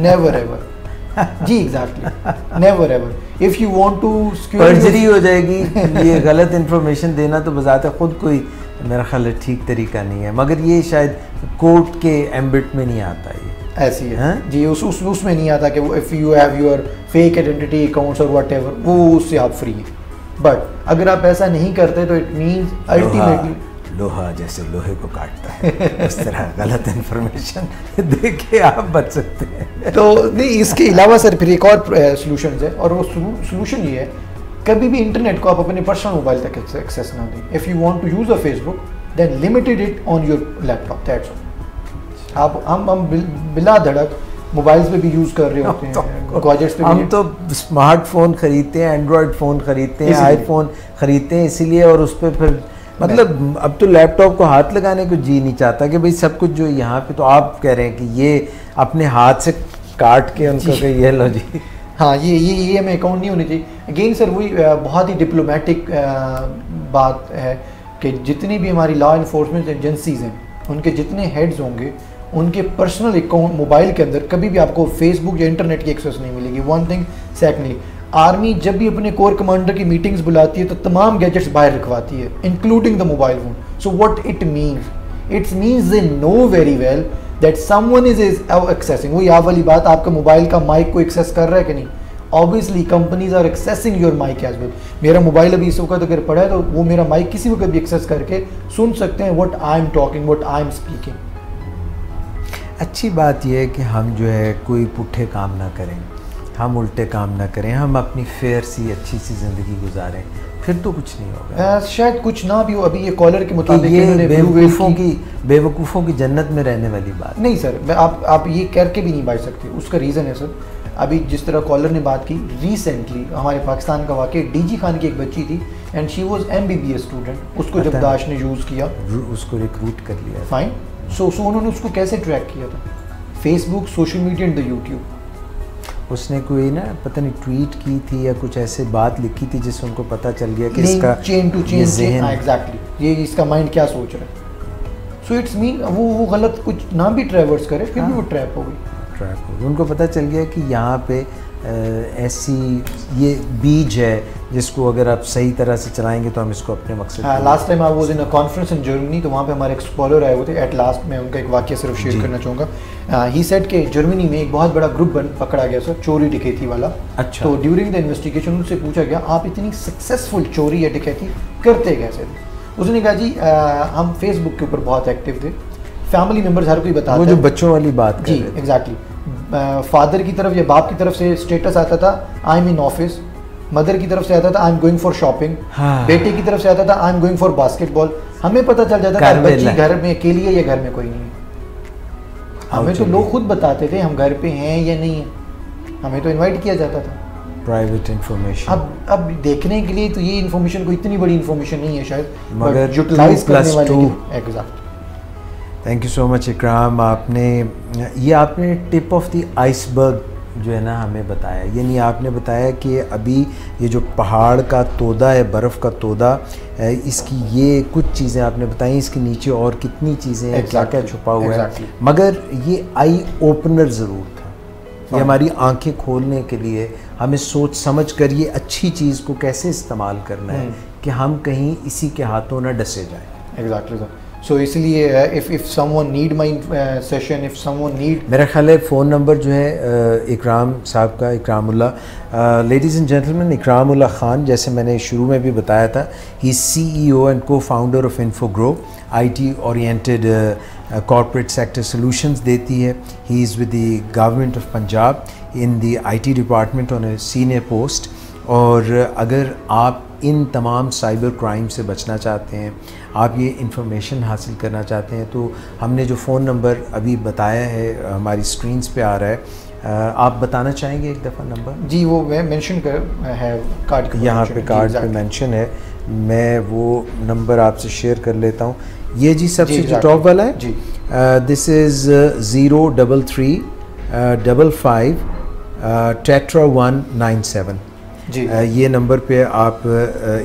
never ever जी। Exactly, never ever. If you want to perjury हो जाएगी, ये गलत इन्फॉर्मेशन देना तो बजाते खुद कोई मेरा ख्याल ठीक तरीका नहीं है, मगर ये शायद कोर्ट के एम्बिट में नहीं आता, ये ऐसी है जी, उसमें नहीं आता कि if you have your fake identity accounts और वट एवर, वो उससे आप फ्री हैं। बट अगर आप ऐसा नहीं करते तो इट मीन्स अल्टीमेटली लोहा जैसे लोहे को काटता है, इस तरह गलत इन्फॉर्मेशन देख के आप बच सकते हैं। तो नहीं, इसके अलावा सर फिर एक और सोल्यूशन है, और वो सोल्यूशन ये है, कभी भी इंटरनेट को आप अपने पर्सनल मोबाइल तक एक्सेस ना दें। If you want to use a Facebook then limited it on your laptop, that's all. आप हम बिला धड़क मोबाइल्स पे भी यूज़ कर रहे होते हैं, गैजेट्स पे। हम तो स्मार्टफोन खरीदते हैं, एंड्रॉयड फ़ोन खरीदते हैं, आईफोन खरीदते हैं इसीलिए, और उस पर फिर मतलब अब तो लैपटॉप को हाथ लगाने को जी नहीं चाहता कि भाई सब कुछ जो यहाँ पे, तो आप कह रहे हैं कि ये अपने हाथ से काट के उनको कि ये लो जी। हाँ, ये हमें अकाउंट नहीं होनी चाहिए। अगेन सर वही बहुत ही डिप्लोमेटिक बात है कि जितनी भी हमारी लॉ इन्फोर्समेंट एजेंसीज हैं, उनके जितने हेड्स होंगे, उनके पर्सनल अकाउंट मोबाइल के अंदर कभी भी आपको फेसबुक या इंटरनेट की एक्सेस नहीं मिलेगी, वन थिंग। सेकेंडली, आर्मी जब भी अपने कोर कमांडर की मीटिंग्स बुलाती है तो तमाम गैजेट्स बाहर रखवाती है, including the mobile phone. So what it means, it's means they know very well that someone is accessing. वही आप वाली बात, आपका मोबाइल का माइक को एक्सेस कर रहा है कि नहीं। Obviously companies are accessing your mic as well. मेरा मोबाइल अभी इस वक्त अगर पड़ा है तो वो मेरा माइक किसी वक्त भी एक्सेस करके सुन सकते हैं what I am talking, what I am speaking. अच्छी बात यह है कि हम जो है कोई पुट्ठे काम ना करें, हम उल्टे काम ना करें, हम अपनी फेयर सी अच्छी सी ज़िंदगी गुजारें, फिर तो कुछ नहीं होगा। शायद कुछ ना भी हो। अभी ये कॉलर के मुताबिक ये बेवकूफ़ों की जन्नत में रहने वाली बात नहीं सर, आप ये करके भी नहीं बच सकते। उसका रीज़न है सर, अभी जिस तरह कॉलर ने बात की, रिसेंटली हमारे पाकिस्तान का वाक़या, डीजी खान की एक बच्ची थी and she was MBBS student, उसको जब दाश ने यूज़ किया, उसको रिक्रूट कर लिया, फाइन। सो उन्होंने उसको कैसे ट्रैक किया था? Facebook, social media and the YouTube. उसने कोई ना पता नहीं ट्वीट की थी या कुछ ऐसे बात लिखी थी जिससे उनको पता चल गया कि इसका चेन टू चेन, एग्जैक्टली ये इसका माइंड क्या सोच रहा है। सो इट्स मीन वो गलत कुछ ना भी ट्रैवर्स करे, फिर भी वो ट्रैप हो गई। उनको पता चल गया कि यहाँ पे ऐसी ये बीज है जिसको अगर आप सही तरह से चलाएंगे तो हम इसको अपने मकसद। Last time I was in a conference in Germany, तो वहाँ पे हमारे एक स्कॉलर आए हुए थे। एट लास्ट मैं उनका एक वाक्य सिर्फ शेयर करना चाहूँगा। ही सेड कि जर्मनी में एक बहुत बड़ा ग्रुप पकड़ा गया सर, चोरी डकैती वाला। अच्छा। तो ड्यूरिंग द इन्वेस्टिगेशन उनसे पूछा गया, आप इतनी सक्सेसफुल चोरी या डकैती करते कैसे थे? उसने कहा जी हम फेसबुक के ऊपर बहुत एक्टिव थे, फैमिली मेम्बर्स हर कोई बताता है। वो जो बच्चों वाली बात जी, एग्जैक्टली। फादर की तरफ या बाप की तरफ से स्टेटस आता था I am in office, mother की तरफ से आता था I am going for shopping, बेटे की तरफ से आता था I am going for basketball. हमें पता चल जाता था बच्ची घर में अकेली है या घर में कोई नहीं है। हमें तो लोग खुद बताते थे हम घर पे हैं या नहीं है, हमें तो इनवाइट किया जाता था। Private information. अब देखने के लिए तो ये इन्फॉर्मेशन कोई इतनी बड़ी इन्फॉर्मेशन नहीं है शायद, मगर यूटिलाइज करने वाले। Exact. Thank you so much इकराम, आपने टिप ऑफ द आइसबर्ग जो है ना हमें बताया, यानी आपने बताया कि अभी ये जो पहाड़ का तोदा है, बर्फ़ का तोदा, इसकी ये कुछ चीज़ें आपने बताई, इसके नीचे और कितनी चीज़ें हैं, क्या क्या छुपा हुआ है। मगर ये आई ओपनर ज़रूर था, ये हमारी आंखें खोलने के लिए, हमें सोच समझ कर ये अच्छी चीज़ को कैसे इस्तेमाल करना है कि हम कहीं इसी के हाथों ना डसे जाएँ। Exactly sir. सो इसलिए if someone need my session, if someone need, मेरा ख्याल है फ़ोन नंबर जो है इकराम साहब का, Ikramullah, ladies and gentleman, Ikramullah Khan, जैसे मैंने शुरू में भी बताया था, he is CEO and co-founder of Infogro, IT oriented corporate sector solutions देती है। He is with the government of Punjab in the IT department on a senior post. और अगर आप इन तमाम साइबर क्राइम से बचना चाहते हैं, आप ये इंफॉर्मेशन हासिल करना चाहते हैं, तो हमने जो फ़ोन नंबर अभी बताया है हमारी स्क्रीन्स पे आ रहा है, आप बताना चाहेंगे एक दफ़ा नंबर? जी, वो मैं मेंशन कर है कार्ड, यहाँ पे कार्ड पे मेंशन है, मैं वो नंबर आपसे शेयर कर लेता हूँ। ये जी सबसे जो टॉप वाला है जी, दिस इज़ 033 55 Tetra 197 जी। ये नंबर पे आप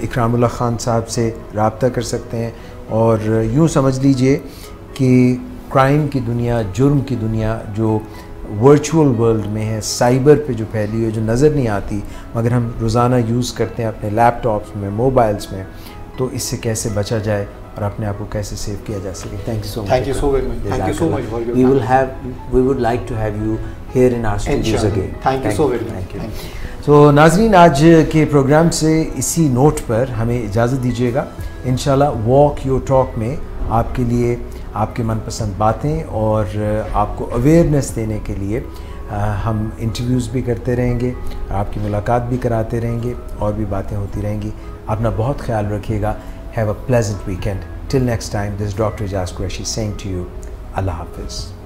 इकरामुल्ला ख़ान साहब से रब्ता कर सकते हैं। और यूँ समझ लीजिए कि क्राइम की दुनिया, जुर्म की दुनिया जो वर्चुअल वर्ल्ड में है, साइबर पे जो फैली हुई है, जो नज़र नहीं आती मगर हम रोज़ाना यूज़ करते हैं अपने लैपटॉप्स में, मोबाइल्स में, तो इससे कैसे बचा जाए और अपने आप को कैसे सेव किया जा सके। Thank you so much. Thank you so very much. Thank you so much for your we would like to have you here in our studios again. Thank you so very much. तो नाज़रीन, आज के प्रोग्राम से इसी नोट पर हमें इजाज़त दीजिएगा। इंशाल्लाह वॉक योर टॉक में आपके लिए आपके मनपसंद बातें और आपको अवेयरनेस देने के लिए हम इंटरव्यूज़ भी करते रहेंगे, आपकी मुलाकात भी कराते रहेंगे और भी बातें होती रहेंगी। अपना बहुत ख्याल रखिएगा। Have a pleasant weekend. Till next time, this doctor Ejaz Qureshi saying to you, अल्लाह हाफिज़।